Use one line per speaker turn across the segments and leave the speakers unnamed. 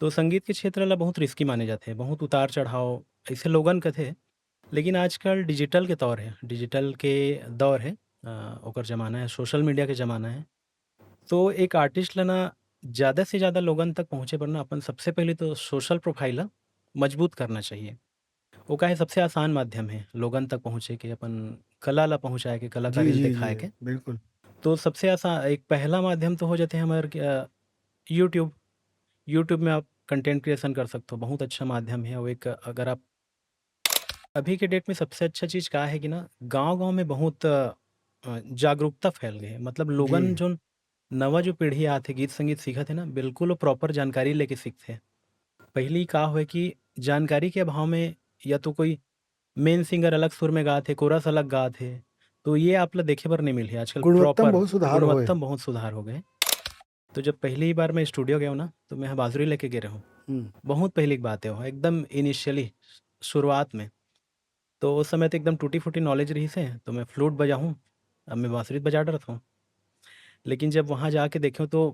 तो संगीत के क्षेत्र ला बहुत रिस्की माने जाथे, बहुत उतार-चढ़ाव अइसे लोगन के थे। लेकिन आजकल डिजिटल के तौर है, डिजिटल के दौर है। ओकर ज़माना है, सोशल मीडिया के ज़माना है। तो एक आर्टिस्ट ल ना ज़्यादा से ज़्यादा लोगन तक पहुँचे बर ना अपन सबसे पहले तो सोशल प्रोफ़ाइल ला मजबूत करना चाहिए। वो का है सबसे आसान माध्यम है लोगन तक पहुँचे के, अपन कला ला पहुँचाए के,
जी,
कलाकारी ल
जी, जी,
दिखाए के।
बिल्कुल।
तो सबसे एक पहला माध्यम तो हो जाते हमार यूट्यूब। यूट्यूब में आप कंटेंट क्रिएशन कर सकते हो, बहुत अच्छा माध्यम है। और एक अगर आप अभी के डेट में सबसे अच्छा चीज़ का है कि ना गाँव-गाँव में बहुत जागरूकता फैल गई है। मतलब
जी,
लोगन जोन नवा जो पीढ़ी आथे गीत संगीत सीखत है ना, बिल्कुल वो प्रॉपर जानकारी लेके सीखथे। पहिली का होय कि जानकारी के अभाव में या तो कोई मेन सिंगर अलग सुर में गात हे, कोरस अलग गात हे, तो ये आप ला देखे बर नहीं मिलही। आजकल
गुणवत्ता में
प्रॉपर
बहुत सुधार होए।
गुणवत्ता में बहुत सुधार हो गए। तो जब पहली बार मैं स्टूडियो गया हूँ ना, तो मैं बाँसुरी लेके गए रहूँ।
हुँ,
बहुत पहले की बात है वो, एकदम इनिशियली शुरुआत में। तो उस समय तो एकदम टूटी-फूटी नॉलेज रही से, तो मैं फ्लूट बजाहूँ, अब मैं बाँसुरी बजा डरत हूँ। लेकिन जब वहाँ जाके देख्यो तो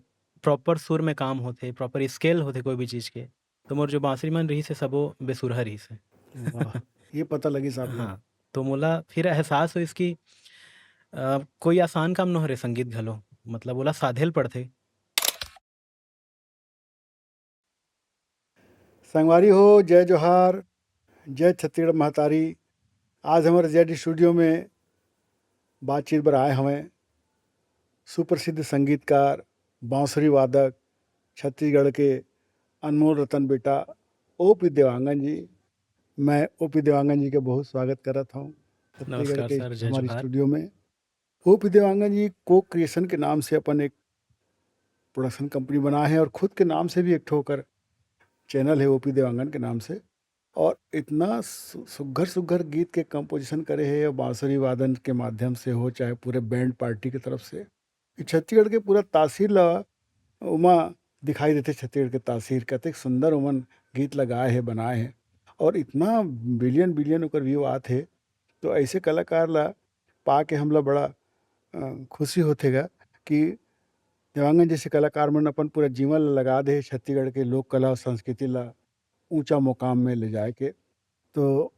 प्रॉपर सुर में काम होथे, प्रॉपर स्केल होथे कोई भी चीज़ के, तो मोर जो बाँसुरी मन रहिस हे सबो बेसुरहा रहिस हे।
वाह! ये पता लगिस आप ला।
हाँ, तो मोला फिर एहसास होइस कि कोई आसान काम नो हरे संगीत घलो, मतलब ओला साधे ल पड़थे।
संगवारी हो, जय जोहार, जय छत्तीसगढ़ महतारी। आज हमर जेड स्टूडियो में बातचीत बर आए हवें सुप्रसिद्ध संगीतकार, बांसुरी वादक, छत्तीसगढ़ के अनमोल रतन बेटा ओपी देवांगन जी। मैं ओपी देवांगन जी का बहुत स्वागत करत हूँ छत्तीसगढ़
नमस्कार
के
सर, जय
हमारे
जोहार।
स्टूडियो में। ओपी देवांगन जी को क्रिएशन के नाम से अपन एक प्रोडक्शन कंपनी बनाए हैं और खुद के नाम से भी एक ठोकर चैनल है ओपी देवांगन के नाम से। और इतना सुघर सुघर गीत के कंपोजिशन करे है, बांसुरी वादन के माध्यम से हो चाहे पूरे बैंड पार्टी की तरफ से, कि छत्तीसगढ़ के पूरा तासीर ला उमा दिखाई देते। छत्तीसगढ़ के तासीर कतेक सुंदर उमन गीत लगाए है, बनाए हैं, और इतना बिलियन बिलियन ओकर व्यू आते है। तो ऐसे कलाकार ला पाके हमला बड़ा खुशी होथेगा कि देवांगन जैसे कलाकार मन अपन पूरा जीवन ला लगा दे छत्तीसगढ़ के लोक कला और संस्कृति ला ऊंचा मुकाम में ले जाए के। तो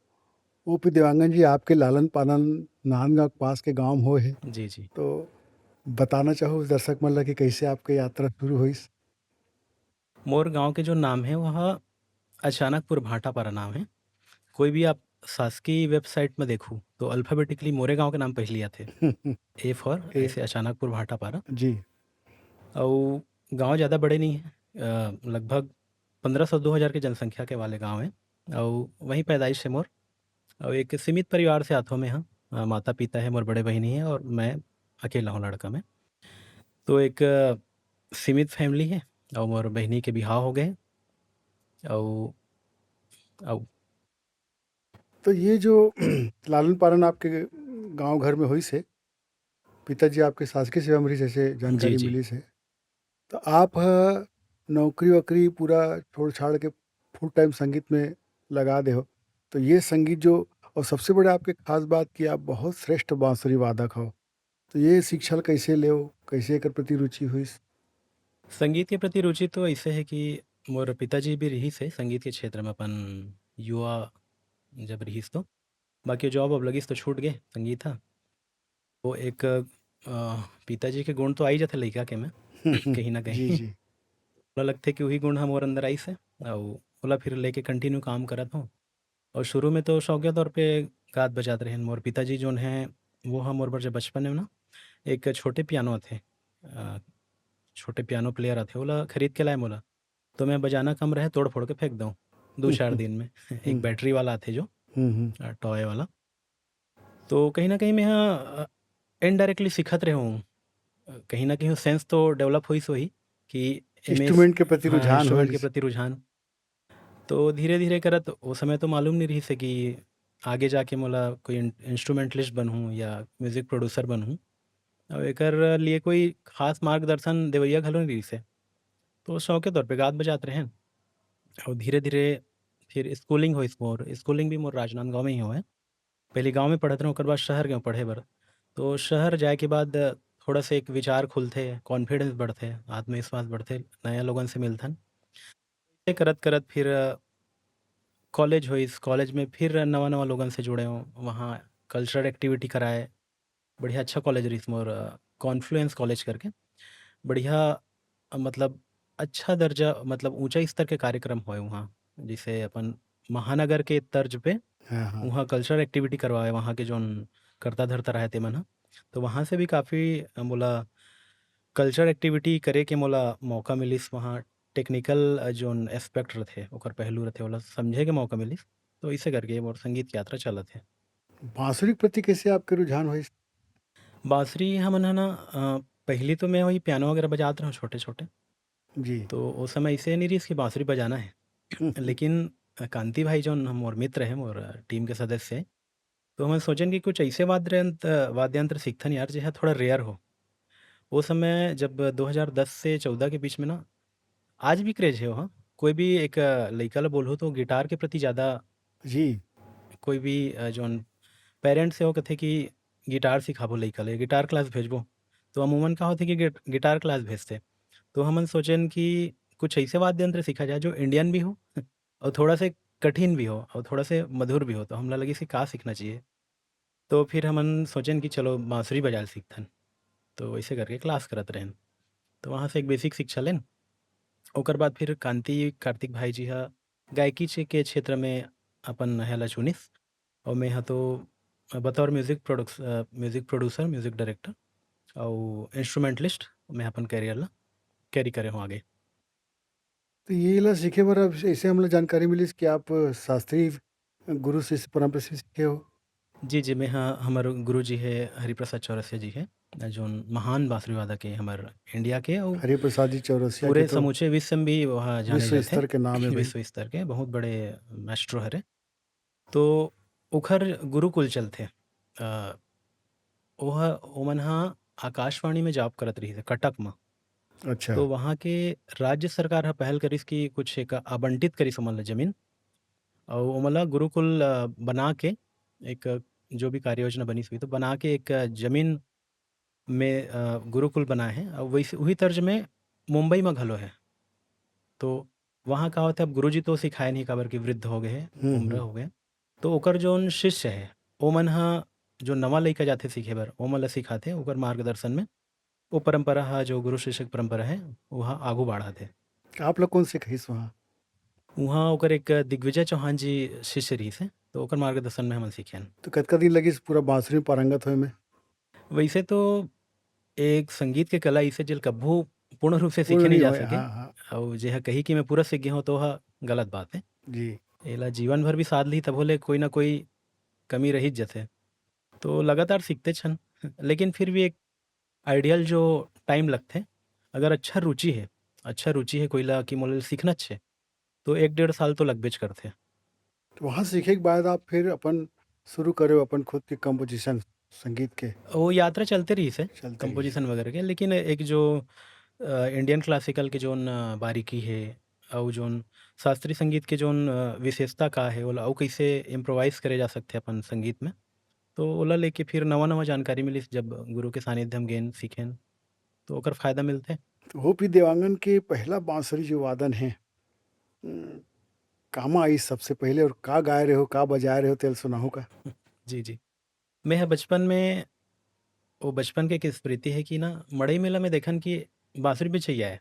ओपी देवांगन जी, आपके लालन पालन नांदगांव के पास के गांव में होए है,
जी, जी।
तो बताना चाहो दर्शक मन ला कि कैसे आपके यात्रा शुरू हुई।
मोर गाँव के जो नाम है वह अचानकपुर भाटापारा नाम है। कोई भी आप शासकीय वेबसाइट में देखूँ, तो अल्फ़ाबेटिकली मोरे गाँव के नाम पहली आथे। ए फॉर
ए,
ऐसे अचानकपुर भाटापारा।
जी,
और गाँव ज़्यादा बड़े नहीं हैं। लगभग 1500-2000 की जनसंख्या के वाले गाँव हैं। और वहीं पैदाइश है मोर। और एक सीमित परिवार से आथो मैं हाँ। माता-पिता है, मोर बड़े बहिनी है और मैं अकेला हूँ लड़का मैं। तो एक सीमित फैमिली है और मोर बहिनी के बिहाव हो गए। और और
तो ये जो लालन पालन आपके गांव घर में हुई से, पिताजी आपके शासकीय सेवा में रही जैसे
जी,
जानकारी
जी।
मिली से, तो आप नौकरी वोकरी पूरा छोड़ छाड़ के फुल टाइम संगीत में लगा दे हो। तो ये संगीत जो, और सबसे बड़े आपके खास बात कि आप बहुत श्रेष्ठ बांसुरी वादक हो, तो ये शिक्षा कैसे ले हो, कैसे एकर प्रति रुचि हुई।
संगीत के प्रति रुचि तो ऐसे है कि मोर पिताजी भी रहीस है संगीत के क्षेत्र में अपन युवा जब रहीस तो। बाकी जॉब अब लगिस तो छूट गए संगीत ह। वो एक पिताजी के गुण तो आ ही जाथे लइका के में कहीं न
जी,
कहीं।
जी।
मोला लगथे कि वही गुण ह मोर अंदर आइस है और ओला फिर लेके कंटिन्यू काम करत हूँ। और शुरू में तो शौकिया तौर पे गात बजात रहेन। मोर पिताजी जोन हैं वो ह मोर बर जब बचपन में ना एक छोटे पियानो थे। छोटे पियानो प्लेयर आथे ओला खरीद के लाए मोला। तो मैं बजाना कम रहे तोड़-फोड़ के फेंक दूँ 2-4 दिन में। एक
हुँ,
बैटरी वाला आथे जो
हुँ।
टॉय वाला। तो कहीं न कहीं मैं इनडायरेक्टली सीखत रहे हूँ। कहीं न कहीं वो सेंस तो डेवलप होइस होही कि एमे
इंस्ट्रूमेंट के प्रति
हाँ,
रुझान
इंस्ट्रूमेंट के
होइस।
प्रति रुझान। तो धीरे-धीरे करत ओ समय तो मालूम नहीं रहिस है कि आगे जाके मोला कोई इंस्ट्रूमेंटलिस्ट बनहूँ या म्यूज़िक प्रोड्यूसर बनहूँ। और एकर लिए कोई ख़ास मार्गदर्शन देवइया घलो नहीं रहिस है। तो शौक के तौर पे गात बजात रहेन। और धीरे-धीरे फिर स्कूलिंग होइस मोर। स्कूलिंग भी मोर राजनांदगाँव में ही होए। पहले गाँव में पढ़त रहूँ, ओकर बाद शहर गएँ पढ़े बर। तो शहर जाए के बाद थोड़ा-सा एक विचार खुलथे, कॉन्फिडेंस बढ़थे, आत्मविश्वास बढ़थे, नया लोगन से मिलथन। ये करत-करत फिर कॉलेज होइस, कॉलेज में फिर नवा-नवा लोगन से जुड़े हों, वहाँ कल्चरल एक्टिविटी कराए, बढ़िया अच्छा कॉलेज रहिस मोर कॉन्फ्लुएंस कॉलेज करके। बढ़िया मतलब अच्छा दर्जा मतलब ऊँचा स्तर के कार्यक्रम होए वहाँ। जैसे अपन महानगर के तर्ज पे
हाँ, हाँ।
वहाँ कल्चरल एक्टिविटी करवाए वहाँ के जौन कर्ता-धर्ता रहे तेमन ह। तो वहाँ से भी काफ़ी मोला कल्चरल एक्टिविटी करे के मोला मौका मिलिस वहाँ टेक्निकल जोन एस्पेक्ट रथे ओकर पहलू रथे ओला समझे के मौका मिलिस। तो अइसे करके मोर संगीत यात्रा चलत हे।
बाँसुरी के प्रति कैसे आपके रुझान होइस?
बाँसुरी हमन ह ना पहिली तो मैं वही पियानो वगैरह बजात रहूँ छोटे-छोटे।
जी।
तो ओ समय अइसे नहीं रहिस कि बाँसुरी बजाना है।
हुँ, हुँ।
लेकिन कांति भाई जौन मोर मित्र हैं, मोर टीम के सदस्य हैं, तो हमन सोचन कि कुछ ऐसे वाद्य यंत्र सीखथन यार जेहा थोड़ा रेयर हो। वो समय जब 2010 से 14 के बीच में ना आज भी क्रेज़ है वहाँ। कोई भी एक लइका ल बोलहु तो गिटार के प्रति ज़्यादा
जी।
कोई भी जौन पेरेंट्स है वो कथे कि गिटार सिखाबो लइका ले, गिटार क्लास भेजबो। तो अमूमन का होथे कि गिटार क्लास भेजथे। तो हमन सोचेन कि कुछ ऐसे वाद्य यंत्र सीखा जाए जो इंडियन भी हो और थोड़ा से कठिन भी हो और थोड़ा से मधुर भी हो। तो हमला लगिस कि का सीखना चाहिए। तो फिर हमन सोचेन कि चलो बाँसुरी बजाए ल सीखथन। तो वैसे करके क्लास करत रहेन। तो वहाँ से एक बेसिक शिक्षा लेन। ओकर बाद फिर कांति कार्तिक भाई जी ह गायकी के क्षेत्र में अपन हेला चुनिस और मैं ह तो बतौर म्यूज़िक प्रोड्यूसर, म्यूज़िक डायरेक्टर अउ इंस्ट्रूमेंटलिस्ट मैं अपन करियर ला कैरी करे हूँ आगे।
तो ये ला सीखे बर अब ऐसे हमला जानकारी मिलिस कि आप शास्त्रीय गुरु शिष्य परंपरा से सीखे हो?
जी, जी, मैं हाँ हमर गुरुजी है हरिप्रसाद चौरसिया जी है, जौन महान बाँसुरी वादक है हमर इंडिया के और
हरिप्रसाद जी चौरसिया के
पूरे
तो
समूचे विश्व में भी वह जाने
विश्व
जाथे।
स्तर के नाम है भई।
विश्व स्तर के बहुत बड़े मास्ट्रो हरे। तो ओखर गुरुकुल चलथे। ओहा ओमन ह आकाशवाणी में जॉब करत रहिस कटक म।
अच्छा।
तो वहाँ के राज्य सरकार ह पहल करिस कि कुछ एक आवंटित करिस ओमन ल ज़मीन और ओमन ल गुरुकुल बना के एक जो भी कार्य योजना बनिस हुई तो बना के एक ज़मीन में गुरुकुल बनाए हैं और वैसे उही तर्ज में मुंबई में घलो है। तो वहाँ का होता है अब गुरुजी तो सिखाए नहीं काबर कि वृद्ध हो गए हैं,
हुँ,
उम्र
हुँ।
हो गए। तो ओकर जौन शिष्य है, ओमन ह जो नवा लइका जाथे सीखे बर, ओमन ल सिखाथे ओकर मार्गदर्शन में। वो परंपरा ह जो गुरु शिष्य के परंपरा है, वहाँ आघू बढ़ात हे।
आप लोग कौन सिखाइस वहाँ?
उहाँ ओकर एक दिग्विजय चौहान जी शिष्य रहिस हे, तो ओकर मार्गदर्शन में हमन सीखेन।
तो कतका दिन लगिस पूरा बाँसुरी में पारंगत होए में?
वैसे तो एक संगीत के कला अइसे जेल कभू पूर्ण रूप से
पूर्ण
सीखे नहीं
नहीं
जा
होए।
सके
हाँ, हाँ।
और जेहा कही कि मैं पूरा सीख गे हूँ तो ओहा गलत बात है।
जी।
एला जीवन भर भी साध लिही तभो ले कोई न कोई कमी रहिच जाथे। तो लगातार सीखते छन लेकिन फिर भी एक आइडियल जो टाइम लगथे, अगर अच्छा रुचि है कोई ला कि मोला सीखना अच्छे, तो 1 डेढ़ साल तो लगबेच करथे।
तो वहाँ सीखे के बाद आप फिर अपन शुरू करे हो अपन खुद के कंपोज़िशन संगीत के
वो यात्रा चलते रहिस है,
चलते रहिस हे।
कंपोज़िशन वगैरह के लेकिन एक जो इंडियन क्लासिकल के जोन बारीकी है और जोन शास्त्रीय संगीत के जोन विशेषता का है ओला अउ कइसे इम्प्रोवाइज़ करे जा सकथे अपन संगीत में, तो ओला लेके फिर नवा-नवा जानकारी मिलिस जब गुरु के सानिध्य म गेन सीखेन, तो ओकर फ़ायदा मिलथे।
तो ओ.पी. देवांगन के पहला बाँसुरी जो वादन है कामा आइस सबसे पहले और का गाए रहे हो, का बजाए रहे हो तेल सुनाहू का?
जी, जी। मैं ह बचपन में वो बचपन के एक स्मृति है कि ना मड़ई मेला में देखन कि बाँसुरी बजइया है।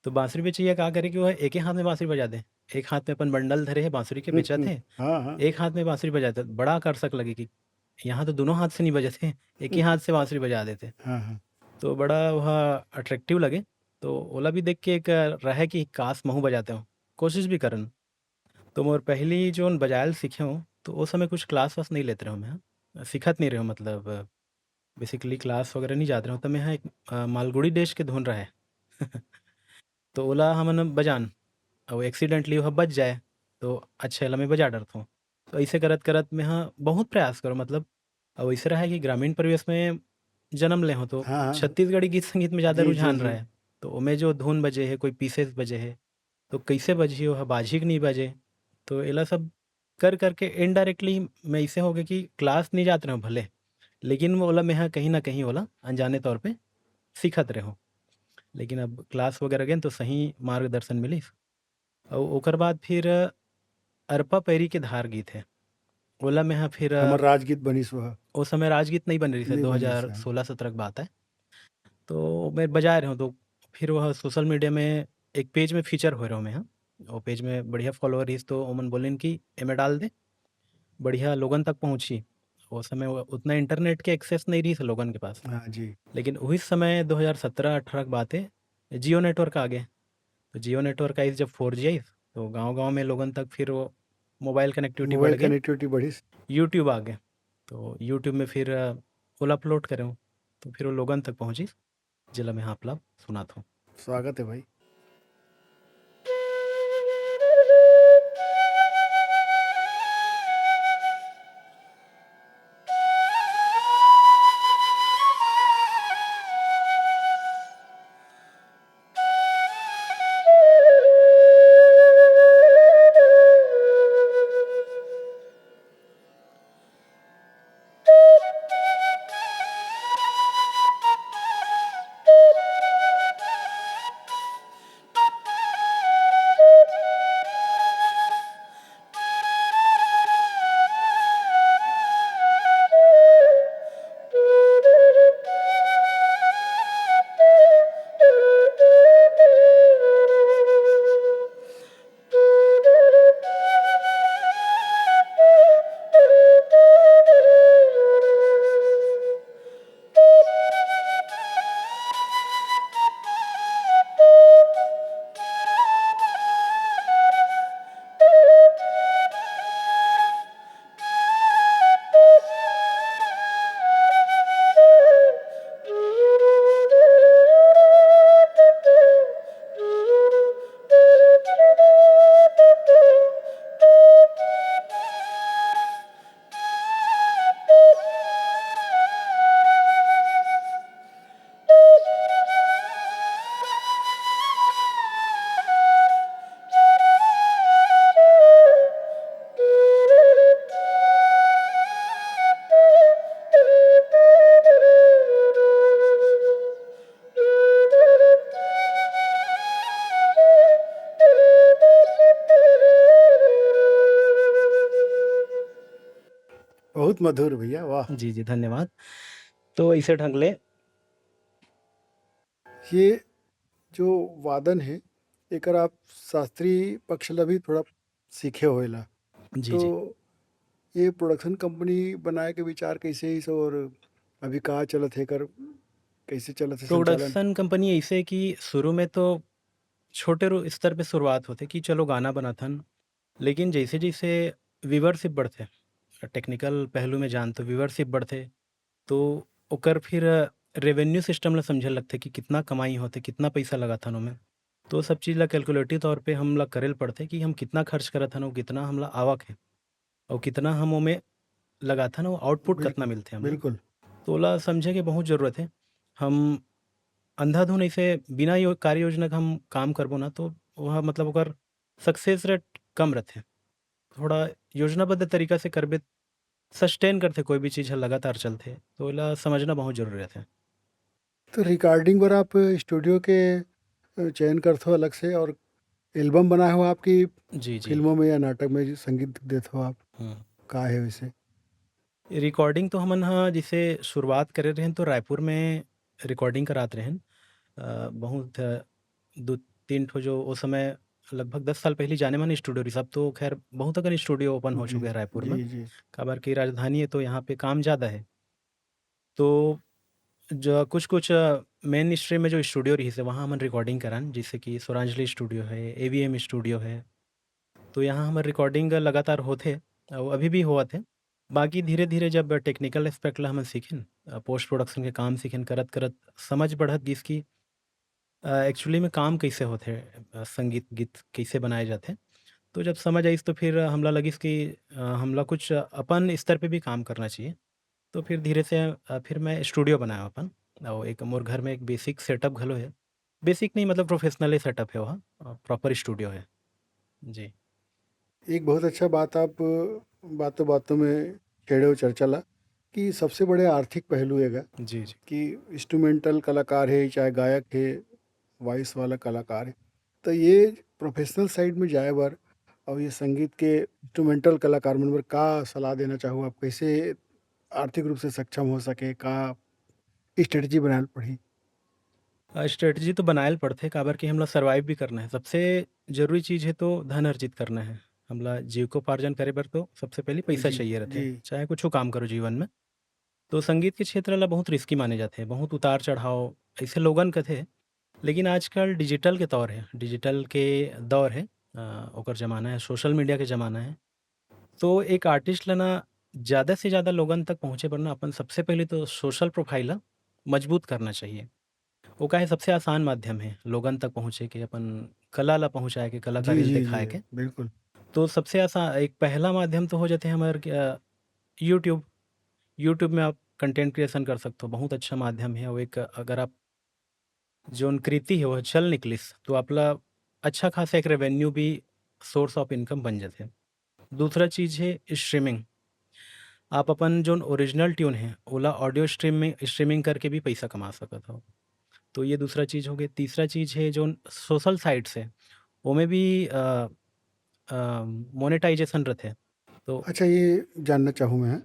तो बाँसुरी बजइया का करे कि वह एके हाथ में बाँसुरी बजा दे। एक हाथ में अपन बंडल धरे है बाँसुरी के बेचत हे,
हाँ, हाँ।
एक हाथ में बाँसुरी बजाते। बड़ा आकर्षक लगे कि यहाँ तो दोनों हाथ से नहीं बजत हे, एक ही हाथ से बाँसुरी बजा देथे।
हाँ, हाँ।
तो बड़ा वह अट्रैक्टिव लगे। तो ओला भी देख के एक रहे कि काश महू बजाते हो। कोशिश भी करन। तो मोर पहली जोन बजायल सीखे हूँ, तो ओ समय कुछ क्लास वास नहीं लेते रहूँ मैं। सीखत नहीं रहूँ मतलब बेसिकली क्लास वगैरह नहीं जात रहूँ। त मेंहा एक मालगुड़ी देश के धुन रहें। तो ओला हमन बजान अउ एक्सीडेंटली ओहा बज जाए, तो अच्छा एला मैं बजा डरत हूँ। तो अइसे करत-करत मेंहा बहुत प्रयास करो मतलब अउ अइसे रहा है कि ग्रामीण परिवेश में जन्म ले हूँ, तो
हाँ, हाँ।
छत्तीसगढ़ी गीत संगीत में ज़्यादा
जी, जी,
रुझान
जी।
रहे। तो ओमें जो धुन बजे हे, कोई पीसेस बजे हे, तो कइसे बजही ओहा बाजही कि नहीं बाजे? तो एला सब कर के इनडायरेक्टली मैं अइसे हो गे कि क्लास नहीं जात रहूँ भले, लेकिन ओला मेंहा कहीं न कहीं ओला अनजाने तौर पे सीखत रेहूँ। लेकिन अब क्लास वगैरह गएन तो सही मार्गदर्शन मिलिस और ओकर बाद फिर अरपा पैरी के धार गीत है ओला में। हाँ फिर
हमर राजगीत बनिस वह
उस समय राजगीत नहीं बन रही थी,
नहीं बनिस है।
2016-17 की बात है। तो मैं बजा रहा हूँ, तो फिर वह सोशल मीडिया में एक पेज में फीचर हो रहा हूँ मैं। हाँ, वो पेज में बढ़िया फॉलोअर रही, तो ओमन बोलिन कि एमे डाल दे, बढ़िया लोगन तक पहुँची। उस समय उतना इंटरनेट के एक्सेस नहीं रही थी लोगन के पास।
हाँ जी।
लेकिन उस समय 2017-18 की बात है, जियो नेटवर्क आ गए। तो जियो नेटवर्क आई जब 4G आई, तो गांव-गांव में लोगन तक फिर वो मोबाइल कनेक्टिविटी बढ़
मोबाइल
गई।
कनेक्टिविटी बढ़िस।
यूट्यूब आ गए, तो यूट्यूब में फिर फुल अपलोड करे हूँ, तो फिर वो लोगन तक पहुँची, जिला में हाँ अपला सुना था।
स्वागत है भाई। बहुत मधुर भैया, वाह।
जी, जी, धन्यवाद। तो ऐसे ढंग ले
ये जो वादन है एकर आप शास्त्रीय पक्ष ला भी थोड़ा सीखे होएला।
जी,
तो
जी।
ये प्रोडक्शन कंपनी बनाए के विचार कैसे इस, और अभी कहाँ चलत है एकर, कैसे चलत है संचालन?
प्रोडक्शन कंपनी ऐसे कि शुरू में तो छोटे स्तर पे शुरुआत होते कि चलो गाना बनाथन, लेकिन जैसे-जैसे व्यूवरशिप बढ़थे, टेक्निकल पहलू में जान तो व्यूवरशिप बढ़थे, तो ओकर फिर रेवेन्यू सिस्टम ला समझे लगथे कि कितना कमाई होथे, कितना पैसा लगाथन ओमे। तो सब चीज़ ला कैलकुलेटिव तौर पे हम ला करेल पड़थे कि हम कितना खर्च करत हन और कितना हमला आवक है, और कितना हम ओमे लगाथन और आउटपुट कितना
बिल्कुल,
मिलथे हमला।
बिल्कुल।
तो ओला समझे के बहुत ज़रूरत है। हम अंधाधुन ऐसे बिना कार्य योजना के हम काम करबो ना, तो वह मतलब ओकर सक्सेस रेट कम रहथे। थोड़ा योजनाबद्ध तरीका से करबे, सस्टेन करथे कोई भी चीज़ ह लगातार चलथे, तो एला समझना बहुत ज़रूरी रहथे।
तो रिकॉर्डिंग बर आप स्टूडियो के चयन करथो अलग से, और एल्बम बनाए हो आपकी
जी, जी।
फिल्मों में या नाटक में जो संगीत देते हो आप,
हुँ।
का है वैसे?
रिकॉर्डिंग तो हमन ह जैसे शुरुआत करे रहेन तो रायपुर में रिकॉर्डिंग करात रहेन। बहुत 2-3 ठो जो उस समय लगभग 10 साल पहले जाने-माने स्टूडियो रहिस। अब तो ख़ैर बहुत अकन स्टूडियो ओपन हो
जी,
चुके हैं रायपुर में।
जी, जी।
काबर की राजधानी है तो यहाँ पे काम ज़्यादा है। तो जो कुछ-कुछ मेन स्ट्रीम में जो स्टूडियो रहिस है वहाँ हमन रिकॉर्डिंग करान, जैसे कि स्वरांजलि स्टूडियो है, एवीएम स्टूडियो है। तो यहाँ हमर रिकॉर्डिंग लगातार होथे और अभी भी होवत है। बाकी धीरे-धीरे जब टेक्निकल एस्पेक्ट ला हमन सीखेन, पोस्ट प्रोडक्शन के काम सीखेन, करत-करत समझ बढ़त गिस कि एक्चुअली में काम कैसे होथे, संगीत गीत कैसे बनाए जाथे। तो जब समझ आइस तो फिर हमला लगिस कि हमला कुछ अपन स्तर पे भी काम करना चाहिए। तो फिर धीरे से फिर मैं स्टूडियो बनाया अपन, और एक मोर घर में एक बेसिक सेटअप घलो है। बेसिक नहीं मतलब प्रोफेशनल सेटअप है वहाँ, प्रॉपर स्टूडियो है। जी।
एक बहुत अच्छा बात आप बातों-बातों में छेड़े हो चर्चा ला, कि सबसे बड़े आर्थिक पहलू हैगा
जी, जी।
कि इंस्ट्रूमेंटल कलाकार है, चाहे गायक है, वॉइस वाला कलाकार है। तो ये प्रोफ़ेशनल साइड में जाए बर और ये संगीत के इंस्ट्रूमेंटल कलाकार मन बर का सलाह देना चाहूँ आप कैसे आर्थिक रूप से सक्षम हो सके? का स्ट्रेटजी बनाए ल पड़ही?
स्ट्रेटजी तो बनाए ल पड़थे काबर कि हमला सर्वाइव भी करना है। सबसे ज़रूरी चीज़ है तो धन अर्जित करना है। हमला जीविकोपार्जन करे बर तो सबसे पहले पैसा
जी,
चाहिए रथे,
जी।
चाहे कुछो काम करो जीवन में। तो संगीत के क्षेत्र ला बहुत रिस्की माने जाथे, बहुत उतार-चढ़ाव अइसे लोगन कथे। लेकिन आजकल डिजिटल के तौर है, डिजिटल के दौर है ओकर ज़माना है, सोशल मीडिया के ज़माना है। तो एक आर्टिस्ट ला ना ज़्यादा से ज़्यादा लोगन तक पहुँचे बर ना अपन सबसे पहले तो सोशल प्रोफाइल ला मजबूत करना चाहिए। वो का है सबसे आसान माध्यम है लोगन तक पहुँचे के, अपन कला ला पहुँचाए के,
जी,
कलाकारी ला
जी, जी,
दिखाए के।
बिल्कुल।
तो सबसे एक पहला माध्यम तो हो जाते हमार यूट्यूब। यूट्यूब में आप कंटेंट क्रिएशन कर सकते हो, बहुत अच्छा माध्यम है। और एक अगर आप जोन कृति है वह चल निकलिस तो आपला अच्छा खासा एक रेवेन्यू भी सोर्स ऑफ इनकम बन जाथे। दूसरा चीज़ है स्ट्रीमिंग। आप अपन जोन ओरिजिनल ट्यून है ओला ऑडियो स्ट्रीमिंग करके भी पैसा कमा सकत हो। तो ये दूसरा चीज़ हो गई। तीसरा चीज़ है जोन सोशल साइट्स है ओमे भी मोनेटाइजेशन रहथे। तो
अच्छा ये जानना चाहूँ मैं,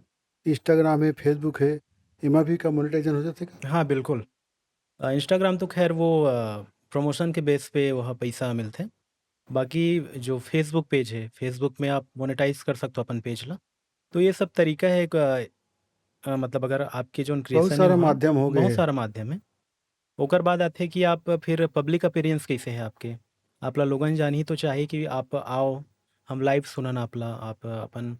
इंस्टाग्राम है, फ़ेसबुक है, एमा भी का मोनेटाइज़ेशन हो जाथे का?
हाँ, बिल्कुल। इंस्टाग्राम तो ख़ैर वो प्रमोशन के बेस पे वहाँ पैसा मिलथे। बाकी जो फ़ेसबुक पेज है, फ़ेसबुक में आप मोनेटाइज़ कर सकते हो अपन पेज ला। तो ये सब तरीका है एक मतलब अगर आपके जोन
बहुत
क्रिएशन है
सारा
वहाँ
माध्यम हो गए
बहुत
हे।
सारा माध्यम है। ओकर बाद आथे कि आप फिर पब्लिक अपीयरेंस कैसे है आपके? आपला लोगन जानिही तो चाही कि आप आओ, हम लाइव सुनन आपला, आप अपन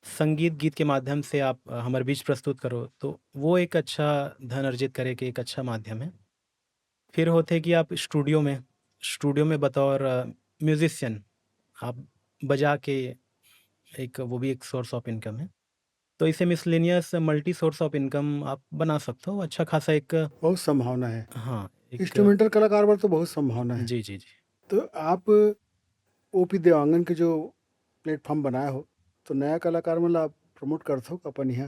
संगीत गीत के माध्यम से आप हमारे बीच प्रस्तुत करो। तो वो एक अच्छा धन अर्जित करे के एक अच्छा माध्यम है। फिर होथे कि आप स्टूडियो में बतौर म्यूज़िशियन आप बजा के एक वो भी एक सोर्स ऑफ इनकम है। तो इसे miscellaneous multi source of income आप बना सकते हो। अच्छा खासा एक
बहुत संभावना है।
हाँ, एक
इंस्ट्रूमेंटल कलाकार बर तो बहुत संभावना है।
जी, जी, जी।
तो आप ओपी देवांगन के जो प्लेटफ़ॉर्म बनाए हो, तो नया कलाकार मन ला आप प्रमोट करथो का अपन इहाँ?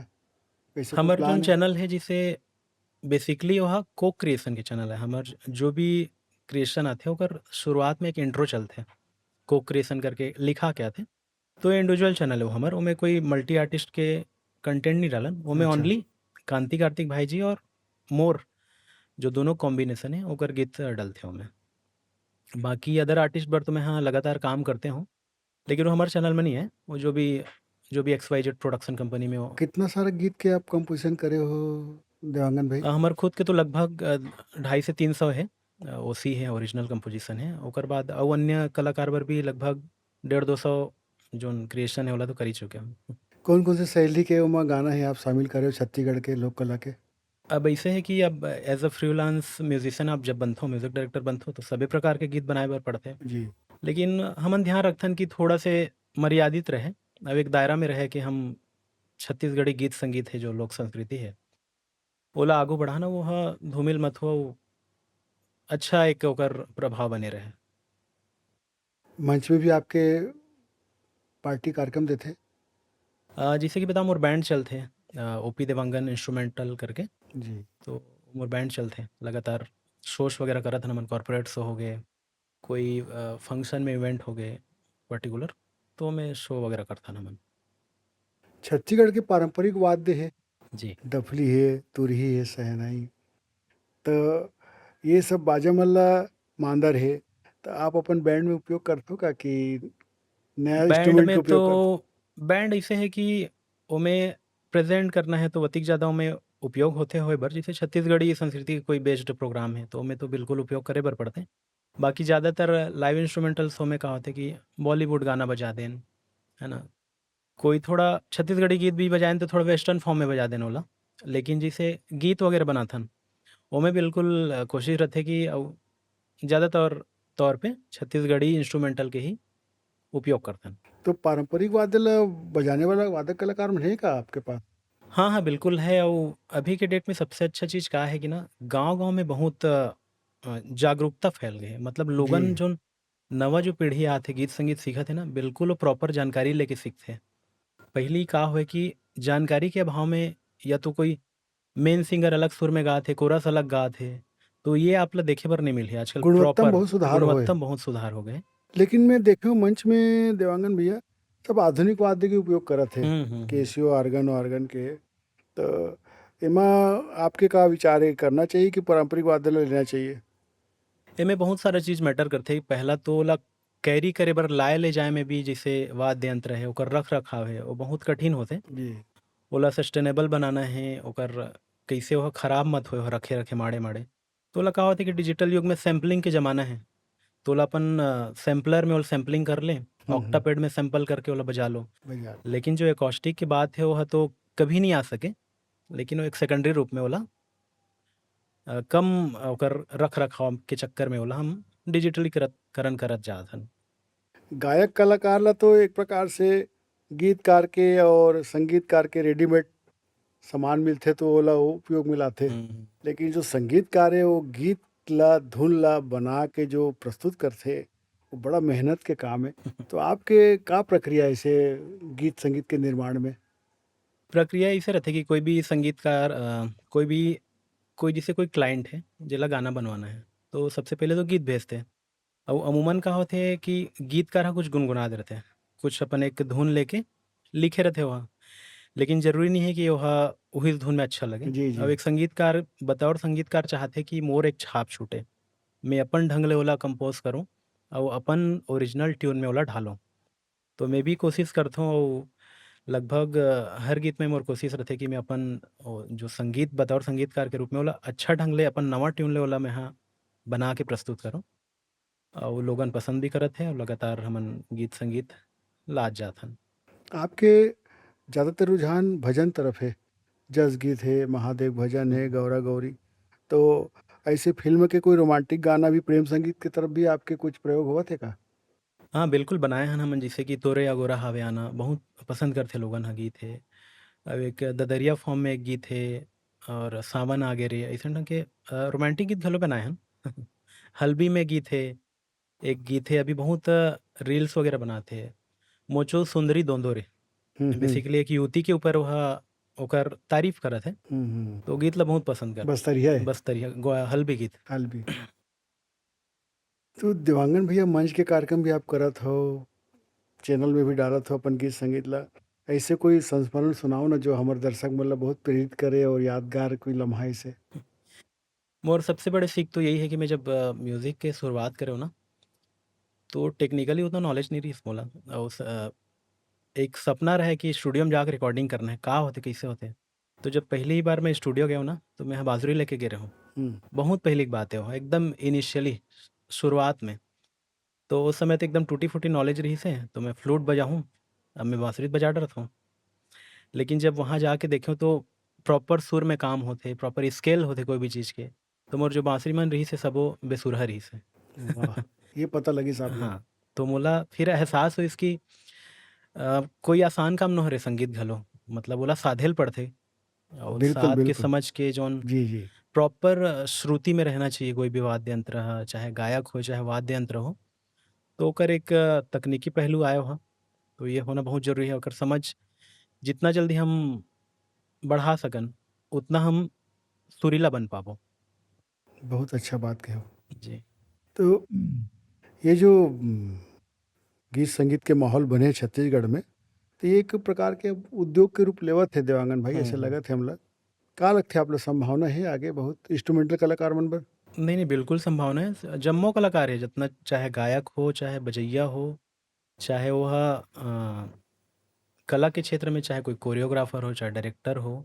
कैसे कोई
हमर जोन
प्लान है?
चैनल है जिसे बेसिकली वहाँ को क्रिएशन के चैनल है। हमर जो भी क्रिएशन आथे ओकर शुरुआत में एक इंट्रो चलथे, को क्रिएशन करके लिखा के आथे। तो इंडिविजुअल चैनल है वो हमर, ओमें कोई मल्टी आर्टिस्ट के कंटेंट नहीं डालन। ओमें
अच्छा।
ओनली कांति कार्तिक भाई जी और मोर जो दोनों कॉम्बिनेशन है ओकर गीत डलथे ओमें। बाकी अदर आर्टिस्ट बर तो मैं हाँ लगातार काम करते हूँ, लेकिन वो हमारे चैनल में नहीं है। वो जो भी X Y Z production company में हो।
कितना सारा गीत के आप कंपोज़िशन करे हो देवांगन भाई?
हमारे खुद के तो लगभग 250 से 300 है। ओसी है, ओरिजिनल कंपोजिशन है। ओकर बाद अउ अन्य कलाकार बर भी लगभग 150-200 जोन क्रिएशन है ओला तो कर ही चुके हम।
कौन-कौन से शैली के ओमा गाना है आप शामिल करे हो छत्तीसगढ़ के लोक कला के?
अब ऐसे है कि अब एज़ अ फ्रीलांस म्यूज़िशियन आप जब बनथो, म्यूज़िक डायरेक्टर बनथो तो सभी प्रकार के गीत बनाए बर पड़थे।
जी।
लेकिन हमन ध्यान रखथन कि थोड़ा से मर्यादित रहे। अब एक दायरा में रहे कि हम छत्तीसगढ़ी गीत संगीत है जो लोक संस्कृति है, ओला आगू बढ़ाना वो ह धूमिल मत हो अच्छा एक ओकर प्रभाव बने रहे।
मंच में भी आपके पार्टी कार्यक्रम देथे?
जैसे कि बताऊँ मोर बैंड चलथे ओपी देवांगन इंस्ट्रूमेंटल करके।
जी।
तो मोर बैंड चलथे लगातार शोज वगैरह करत हन हमन कॉर्पोरेट शो हो गए, कोई फंक्शन में इवेंट हो गए पर्टिकुलर, तो मैं शो वगैरह करथन हमन।
छत्तीसगढ़ के पारंपरिक वाद्य है,
जी।
डफली है, तुरही है, शहनाई। तो ये सब बाजा मन ला मांदा रहे, तो आप अपन बैंड में उपयोग करथो का कि नया
बैंड
इंस्ट्रूमेंट
में
के
तो
उपयोग करथो?
बैंड ऐसे है कि ओमें प्रेज़ेंट करना है तो अतिक ज़्यादा ओमें उपयोग होथे होय बर जैसे छत्तीसगढ़ी संस्कृति के कोई बेस्ड प्रोग्राम है तो ओमें तो बिल्कुल उपयोग करे बर पड़थे। बाकी ज़्यादातर लाइव इंस्ट्रूमेंटल्स ओमें का होथे कि बॉलीवुड गाना बजा देन, है ना? कोई थोड़ा छत्तीसगढ़ी गीत भी बजाएन तो थोड़ा वेस्टर्न फॉर्म में बजा देन ओला। लेकिन जैसे गीत वगैरह बनाथन, ओमें बिल्कुल कोशिश रहथे कि ज़्यादातर तौर पे छत्तीसगढ़ी इंस्ट्रूमेंटल के ही उपयोग करथन।
तो पारंपरिक वाद्य ला बजाने वाला वादक कलाकार मन है का आपके पास?
हाँ, हाँ, बिल्कुल है और अभी के डेट में सबसे अच्छा चीज़ क्या है कि ना गाँव-गाँव में बहुत जागरूकता फैल गई है। मतलब
जी।
लोगन जोन नवा जो पीढ़ी आत हे गीत संगीत सीखत हे ना बिल्कुल वो प्रॉपर जानकारी लेके सीखथे। पहिली का होय कि जानकारी के अभाव में या तो कोई मेन सिंगर अलग सुर में गात हे, कोरस अलग गात हे, तो ये आपला देखे बर नहीं मिलही आजकल
गुणवत्ता में
प्रॉपर
बहुत सुधार होए।
गुणवत्ता में बहुत सुधार हो गए।
लेकिन मैं देख्यो मंच में देवांगन भैया सब आधुनिक वाद्य के उपयोग करत हे, केसियो आर्गन वार्गन के। तो एमा आपके का विचार है, करना चाहिए कि पारंपरिक वाद्य ला लेना चाहिए?
एमे बहुत सारा चीज़ मैटर करथे। पहला तो ओला कैरी करे बर लाए ले जाए में भी जइसे वाद्य यंत्र हे ओकर रख-रखाव हे ओ बहुत कठिन होथे।
जी।
ओला सस्टेनेबल बनाना हे, ओकर कइसे ओहा खराब मत होए रखे-रखे माड़े-माड़े। तो ओला का होथे कि डिजिटल युग में सैंपलिंग के ज़माना है। तो ओला अपन सैंपलर में ओला सैंपलिंग कर लें, ऑक्टापैड में सैंपल करके ओला बजा लो।
बढ़िया।
लेकिन जो एकॉस्टिक की बात है वह तो कभी नहीं आ सके, लेकिन वो एक सेकेंडरी रूप में ओला कम ओकर रख-रखाव के चक्कर में ओला हम डिजिटलीकरण करत जात हन।
गायक कलाकार ला तो एक प्रकार से गीतकार के और संगीतकार के रेडीमेड सामान मिलथे तो ओला वो उपयोग में लाथे। लेकिन जो संगीतकार है वो गीत ला धुन ला बना के जो प्रस्तुत करथे वो बड़ा मेहनत के काम है। तो आपके का प्रक्रिया है ऐसे गीत संगीत के निर्माण में?
प्रक्रिया ऐसे रहथे कि कोई भी संगीतकार कोई जैसे कोई क्लाइंट है जेला गाना बनवाना है, तो सबसे पहले तो गीत भेजथे। अउ अमूमन का होथे कि गीतकार ह कुछ गुनगुनात रहथे, कुछ अपन एक धुन लेके लिखे रहथे ओहा। लेकिन ज़रूरी नहीं है कि ओहा उही धुन में अच्छा लगे।
जी, जी।
अब एक संगीतकार बतौर संगीतकार चाहथे कि मोर एक छाप छूटे। मैं अपन ढंग ले ओला कंपोज़ करूँ अउ अपन ओरिजिनल ट्यून में ओला ढालूँ। तो मैं भी कोशिश करथों अउ लगभग हर गीत में मोर कोशिश रथे कि मैं अपन जो संगीत बतौर संगीतकार के रूप में ओला अच्छा ढंग ले अपन नवा ट्यून ले ओला मैं हा बना के प्रस्तुत करूँ। अउ लोगन पसंद भी करत हे अउ लगातार हमन गीत संगीत लात जात हन।
आपके ज़्यादातर रुझान भजन तरफ है, जस गीत है, महादेव भजन है, गौरा गौरी। तो ऐसे फ़िल्म के कोई रोमांटिक गाना भी प्रेम संगीत की तरफ भी आपके कुछ प्रयोग होवत हे का?
हाँ, बिल्कुल बनाए हन हमन जइसे कि तोरे अगोरा हवे आना बहुत पसंद करथे लोगन ह गीत हे। अउ एक ददरिया फ़ॉर्म में एक गीत हे और सावन आगे रे अइसन ढंग के रोमांटिक गीत घलो बनाए हन। हल्बी में गीत हे, एक गीत हे अभी बहुत रील्स वगैरह बनात हे, मोचो सुंदरी दोंदो रे।
हुँ, हुँ।
बेसिकली एक युवती के ऊपर ओहा ओकर तारीफ़ करत हे,
हुँ, हुँ।
तो गीत ला बहुत पसंद करथे।
बस्तरिया है,
बस्तरिया हल्बी गीत।
हाल भी। तो देवांगन भैया मंच के कार्यक्रम भी आप करत हो, चैनल में भी डालत हो अपन गीत संगीत ला। ऐसे कोई संस्मरण सुनाओ ना जो हमर दर्शक मन ला बहुत प्रेरित करे और यादगार कोई लम्हा ऐसे?
मोर सबसे बड़े सीख तो यही है कि मैं जब म्यूज़िक के शुरुआत करो ना, तो टेक्निकली उतना नॉलेज नहीं रहिस मोला अउ एक सपना रहे कि स्टूडियो में जाके रिकॉर्डिंग करना है, का होथे, कैसे होथे? तो जब पहली बार मैं स्टूडियो गया हूँ ना, तो मैं बाँसुरी लेके गे रहा हूँ।
हुँ।
बहुत पहली की बात है वो, एकदम इनिशियली शुरुआत में। तो उस समय तो एकदम टूटी-फूटी नॉलेज रहिस हे, तो मैं फ्लूट बजाहूँ, अब मैं बाँसुरी बजा डरत हूँ। लेकिन जब वहाँ जाके देख्यो तो प्रॉपर सुर में काम होथे, प्रॉपर स्केल होथे कोई भी चीज़ के, तो मोर जो बाँसुरी मन रहिस हे सबो बेसुरहा रहिस हे।
वाह! ये पता लगिस आप ला।
हाँ, तो मोला फिर एहसास होइस कि कोई आसान काम नो हरे संगीत घलो, मतलब ओला साधे ल पड़थे और
बिल्कुल,
साध के
बिल्कुल।
समझ के जौन
जी, जी।
प्रॉपर श्रुति में रहना चाहिए कोई भी वाद्य यंत्र ह, चाहे गायक हो, चाहे वाद्य यंत्र हो, तो ओकर एक तकनीकी पहलू आए वहाँ, तो ये होना बहुत ज़रूरी है। ओकर समझ जितना जल्दी हम बढ़ा सकन, उतना हम सुरीला बन पाबो।
बहुत अच्छा बात कहे हो।
जी।
तो ये जो गीत संगीत के माहौल बने हैं छत्तीसगढ़ में, तो ये एक प्रकार के उद्योग के रूप लेवत हे देवांगन भाई,
हुँ,
ऐसे
हुँ।
लगत हे हमला। का लगथे आप ला संभावना हे आगे बहुत इंस्ट्रूमेंटल कलाकार मन बर?
नहीं, नहीं, बिल्कुल संभावना है। जम्मो कलाकार है, जितना चाहे गायक हो, चाहे बजैया हो, चाहे वह कला के क्षेत्र में चाहे कोई कोरियोग्राफर हो, चाहे डायरेक्टर हो,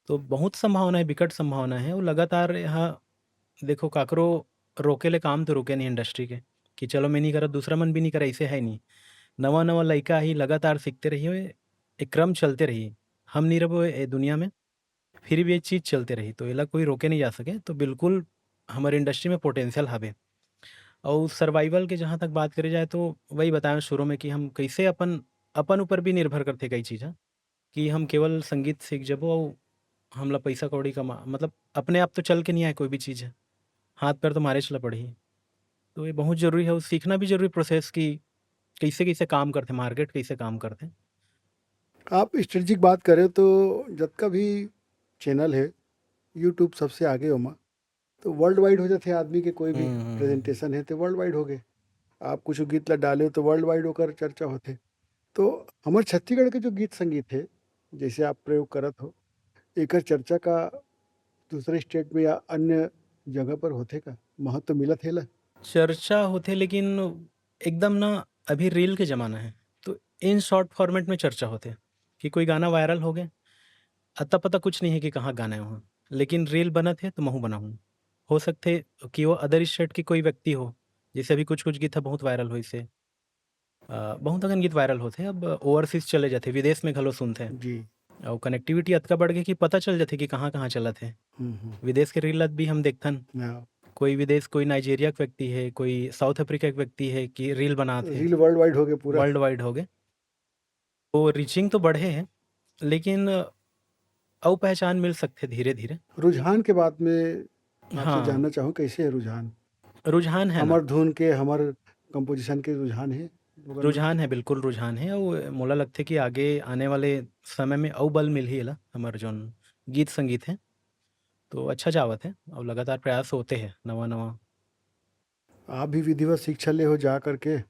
तो बहुत संभावना है, बिकट संभावना है और लगातार यहाँ देखो काकरो रोके ले काम तो रुके नहीं इंडस्ट्री के, कि चलो मैं नहीं करत दूसरा मन भी नहीं करे ऐसे है नहीं। नवा-नवा लइका आही लगातार सीखते रहिए, एक क्रम चलते रही। हम नहीं रहो ए दुनिया में, फिर भी ये चीज़ चलते रही, तो एला कोई रोके नहीं जा सके। तो बिल्कुल हमारे इंडस्ट्री में पोटेंशियल हवे और सर्वाइवल के जहाँ तक बात करी जाए तो वही बताया शुरू में कि हम कैसे अपन अपन ऊपर भी निर्भर करथे कई चीज़ ह, कि हम केवल संगीत सीख जबो अउ हमला पैसा कौड़ी कमा मतलब अपने आप तो चल के नहीं आए कोई भी चीज़ है, हाथ-पैर तो मारे चला पड़ही। तो ये बहुत ज़रूरी है और सीखना भी ज़रूरी प्रोसेस कि कैसे-कैसे काम करथे, मार्केट कैसे काम करथे।
आप स्ट्रेटेजिक बात करें तो जतका भी चैनल है, यूट्यूब सबसे आगे ओमा। तो वर्ल्ड वाइड हो जाथे आदमी के कोई भी
हुँ, हुँ, हुँ।
प्रेजेंटेशन है तो वर्ल्ड वाइड हो गए। आप कुछ गीत ला डाले तो वर्ल्ड वाइड ओकर चर्चा होथे। तो हमर छत्तीसगढ़ के जो गीत संगीत हे, जैसे आप प्रयोग करत हो, एकर चर्चा का दूसरे स्टेट में या अन्य जगह पर होथे का? महत्व मिलत हे ला?
चर्चा होथे लेकिन एकदम ना अभी रील के ज़माना है, तो इन शॉर्ट फॉर्मेट में चर्चा होथे कि कोई गाना वायरल हो गए, अता-पता कुछ नहीं है कि कहाँ गाना है वहाँ, लेकिन रील बनत है तो महू बनाहूँ। हो सकथे कि वो अदर स्टेट के कोई व्यक्ति हो, जैसे अभी कुछ-कुछ गीत ह बहुत वायरल होइसे। बहुत अकन गीत वायरल होथे, अब ओवरसीज़ चले जाथे, विदेश में घलो सुनथे
जी।
अउ कनेक्टिविटी अतका बढ़ गे कि पता चल जाथे कि कहाँ-कहाँ चलत हे।
हुँ।
विदेश के रील भी हम देखथन,
हाँ,
कोई विदेश कोई नाइजीरिया के व्यक्ति है, कोई साउथ अफ्रीका के व्यक्ति है कि रील बनात हे,
रील वर्ल्ड वाइड हो गए पूरा।
वर्ल्ड वाइड हो गए। तो रीचिंग तो बढ़े है, लेकिन अउ पहचान मिल सकथे धीरे-धीरे।
रुझान के बात में आपसे
हाँ,
जानना चाहूँ कैसे है रुझान?
रुझान है ना,
हमर धुन के, हमर कंपोज़िशन के रुझान हे लोगन मन के?
रुझान है, बिल्कुल रुझान है अउ मोला लगथे कि आगे आने वाले समय में अउ बल मिलही एला, हमर जौन गीत-संगीत है, तो अच्छा जावत है और लगातार प्रयास होते हैं नवा-नवा।
आप भी विधिवत शिक्षा ले हो जा कर के
जी।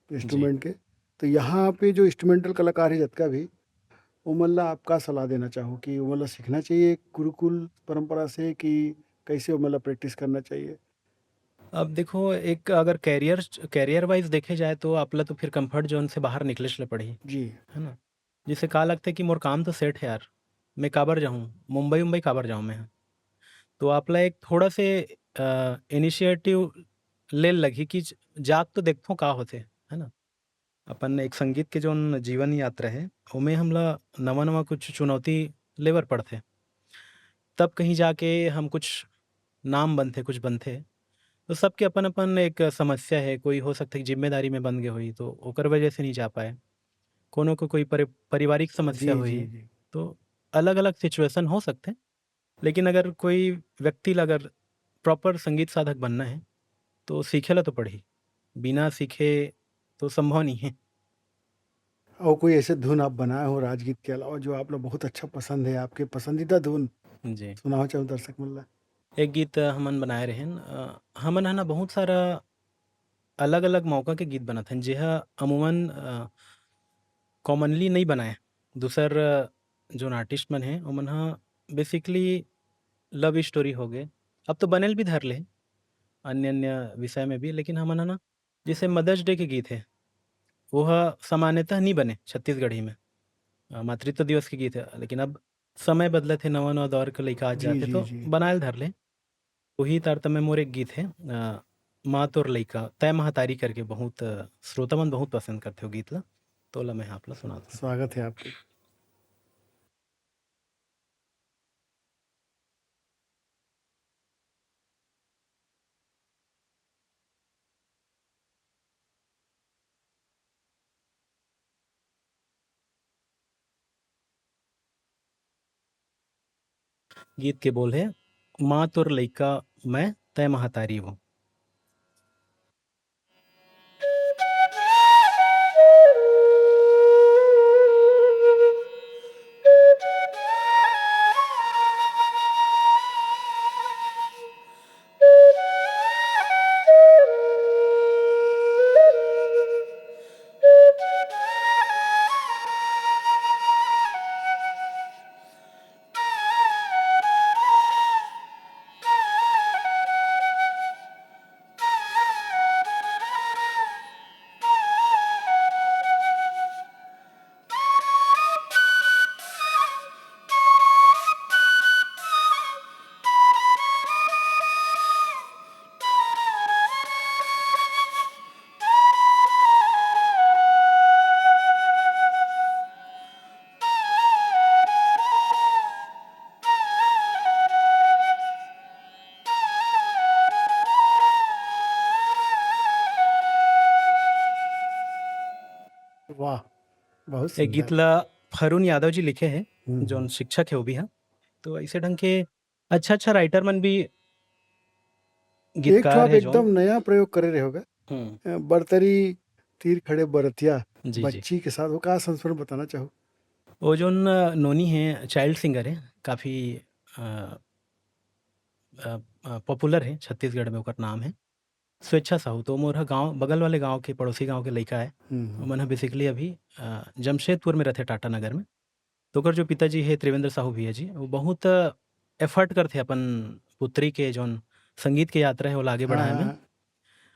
इंस्ट्रूमेंट के, तो यहाँ पे जो इंस्ट्रूमेंटल कलाकार हे जतका भी, ओमन ला आप का सलाह देना चाहो कि ओमन ला सीखना चाहिए गुरुकुल परंपरा से कि कैसे ओमन ला प्रैक्टिस करना चाहिए?
अब देखो एक अगर करियर वाइज़ देखे जाए तो आपला तो फिर कम्फर्ट ज़ोन से बाहर निकलेच ल पड़ही,
जी।
है ना? जैसे का लगता है कि मोर काम तो सेट है यार, मैं काबर जाऊँ? मुंबई-उम्बई काबर जाऊँ मैं? तो आपला एक थोड़ा से इनिशिएटिव लेल लगही कि जाके तो देखथों का होथे, है ना? अपन एक संगीत के जौन जीवन यात्रा है, ओमे हमला नवा-नवा कुछ चुनौती लेबर पड़थे। तब कहीं जाके हम कुछ नाम बनथे, कुछ बनथे। तो सबके अपन-अपन एक समस्या है, कोई हो सकता है कि ज़िम्मेदारी में बंध गे होही तो ओकर वजह से नहीं जा पाए। कोनो को कोई पारिवारिक समस्या
जी,
होही,
जी, जी।
तो अलग-अलग सिचुएशन हो सकथे। लेकिन अगर कोई व्यक्ति ला अगर प्रॉपर संगीत साधक बनना है, तो सीखे ला तो पड़ही। बिना सीखे तो संभव नहीं है।
और कोई ऐसे धुन आप बनाए हो राजगीत के अलावा जो आप लोग बहुत अच्छा पसंद है, आपके पसंदीदा धुन
जी।
सुनाना चाहूँ दर्शक मन ला?
एक गीत हमन बनाए रहेन हमन है ना बहुत सारा अलग-अलग मौका के गीत बनत हन, जेहा अमूमन कॉमनली नहीं बनाए। दूसर जोन आर्टिस्ट मन हे ओमन ह बेसिकली लव स्टोरी हो गए, अब तो बनेल भी धर ले अन्य-अन्य विषय में भी, लेकिन हमन है ना जैसे मदर्स डे के गीत है, वो ह सामान्यतः नहीं बने छत्तीसगढ़ी में। मातृत्व दिवस के गीत है, लेकिन अब समय बदलत हे, नवा-नवा दौर के लइका आज
जी,
जात हे
जी,
तो
जी।
बनाए ल धर ले। वही तारतम्य मोर एक गीत है माँ तोर लइका तै महतारी करके बहुत श्रोता मन बहुत पसंद करथे वो गीत ला, तो ओला मैं आप ला सुनात हूँ।
स्वागत है आपके।
गीत के बोल है माँ तोर लइका मैं तै महतारी वो।
वाह! बहुत
ए गीत
सुंदर।
ला फरून यादव जी लिखे हैं,
हुँ,
जौन
हुँ।
शिक्षक है वो भी हैं। तो ऐसे ढंग के अच्छा-अच्छा राइटर मन भी
एक ठो
गीतकार
आप
है जौन
एकदम नया प्रयोग करे रहे होगा।
हुँ,
बरतरी तीर खड़े बरतिया
जी, जी।
बच्ची के साथ वो का संस्मरण बताना चाहो?
वो जौन नोनी है चाइल्ड सिंगर है, काफ़ी अ पॉपुलर है छत्तीसगढ़ में ओकर नाम है। स्वेच्छा साहू तो मोर ह गाँव बगल वाले गाँव के पड़ोसी गाँव के लइका आय।
हुँ।
ओमन ह बेसिकली अभी जमशेदपुर में रहथे टाटा नगर में। तो ओकर जो पिताजी हे त्रिवेंद्र साहू भैया जी, वो बहुत एफर्ट करथे अपन पुत्री के जौन संगीत के यात्रा है ओला आगे
हाँ,
बढ़ाए
हाँ,
में।
हाँ।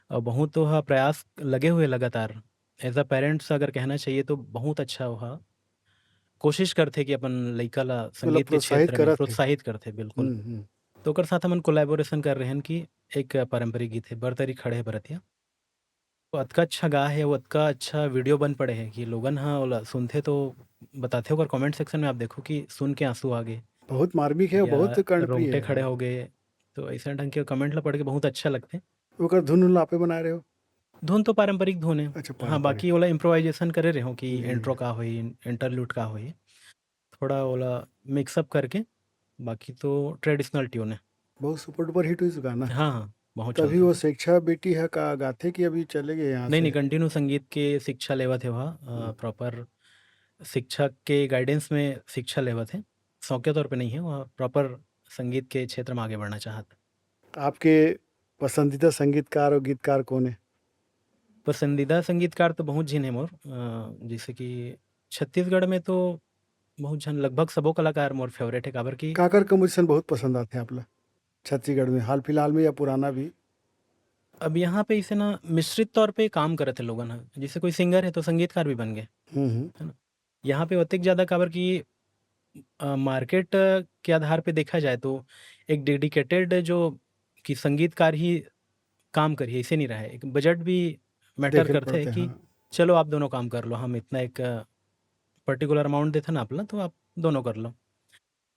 और बहुत वह प्रयास लगे हुए लगातार। एज़ अ पेरेंट्स अगर कहना चाहिए तो बहुत अच्छा वह कोशिश करथे कि अपन लइका ला
मतलब
संगीत के
प्रोत्साहित
क्षेत्र में
करत हे।
प्रोत्साहित करथे बिल्कुल।
हुँ, हुँ।
तो ओकर साथ हमन कोलैबोरेशन कर रहे हन कि एक पारंपरिक गीत है बरतरी खड़े हे बरतिया। वो अतका अच्छा गाए हे, वो अतका अच्छा वीडियो बन पड़े हे कि लोगन ह ओला सुनथे तो बताथे ओकर कमेंट सेक्शन में आप देखो कि सुन के आँसू आ गे
बहुत मार्मिक है और
या
बहुत कर्णप्रिय
रोंगटे
है।
खड़े
हाँ।
हो गए। तो अइसन ढंग के कमेंट ला पढ़ के बहुत अच्छा लगथे।
ओकर धुन उन ला आपे बनाए रहे हो?
धुन तो पारंपरिक धुन है।
अच्छा,
हाँ,
पारंपरिक।
बाकी ओला इम्प्रोवाइज़ेशन करे रहे हो कि
जी।
इंट्रो का होई, इंटरलूड का होई, थोड़ा ओला मिक्स अप करके, बाकी तो ट्रेडिशनल ट्यून है।
बहुत सुपर डुपर हिट हुई इस गाना।
हाँ, हाँ, बहुत
तभी
चलथे।
वो शिक्षा बेटी है का गाथे कि अभी चले गए यहाँ
नहीं,
से?
नहीं कंटिन्यू संगीत के शिक्षा लेवत हे वह
हुँ।
प्रॉपर शिक्षक के गाइडेंस में शिक्षा लेवत हे। शौकिया तौर पे नहीं है, वह प्रॉपर संगीत के क्षेत्र में आगे बढ़ना चाहत।
आपके पसंदीदा संगीतकार और गीतकार कौन है?
पसंदीदा संगीतकार तो बहुत झिन हे मोर जैसे कि छत्तीसगढ़ में तो बहुत झन लगभग सबो कलाकार मोर फेवरेट है काबर कि
काकर कंपोज़िशन बहुत पसंद आते हैं आपला छत्तीसगढ़ में, हाल-फिलहाल में या पुराना भी?
अब यहाँ पे इसे ना मिश्रित तौर पे काम करत हे लोगन ह। जैसे कोई सिंगर है तो संगीतकार भी बन गए,
हुँ, हुँ।
है ना? यहाँ पे ओतेक ज़्यादा काबर कि मार्केट के आधार पे देखा जाए तो एक डेडिकेटेड जो कि संगीतकार ही काम करिए ऐसे नहीं रहा है। एक बजट भी मैटर
देखे ल
करता है
पड़ते हैं,
कि
हाँ।
चलो आप दोनों काम कर लो, हम इतना एक पर्टिकुलर अमाउंट देथन आपला तो आप दोनों कर लो।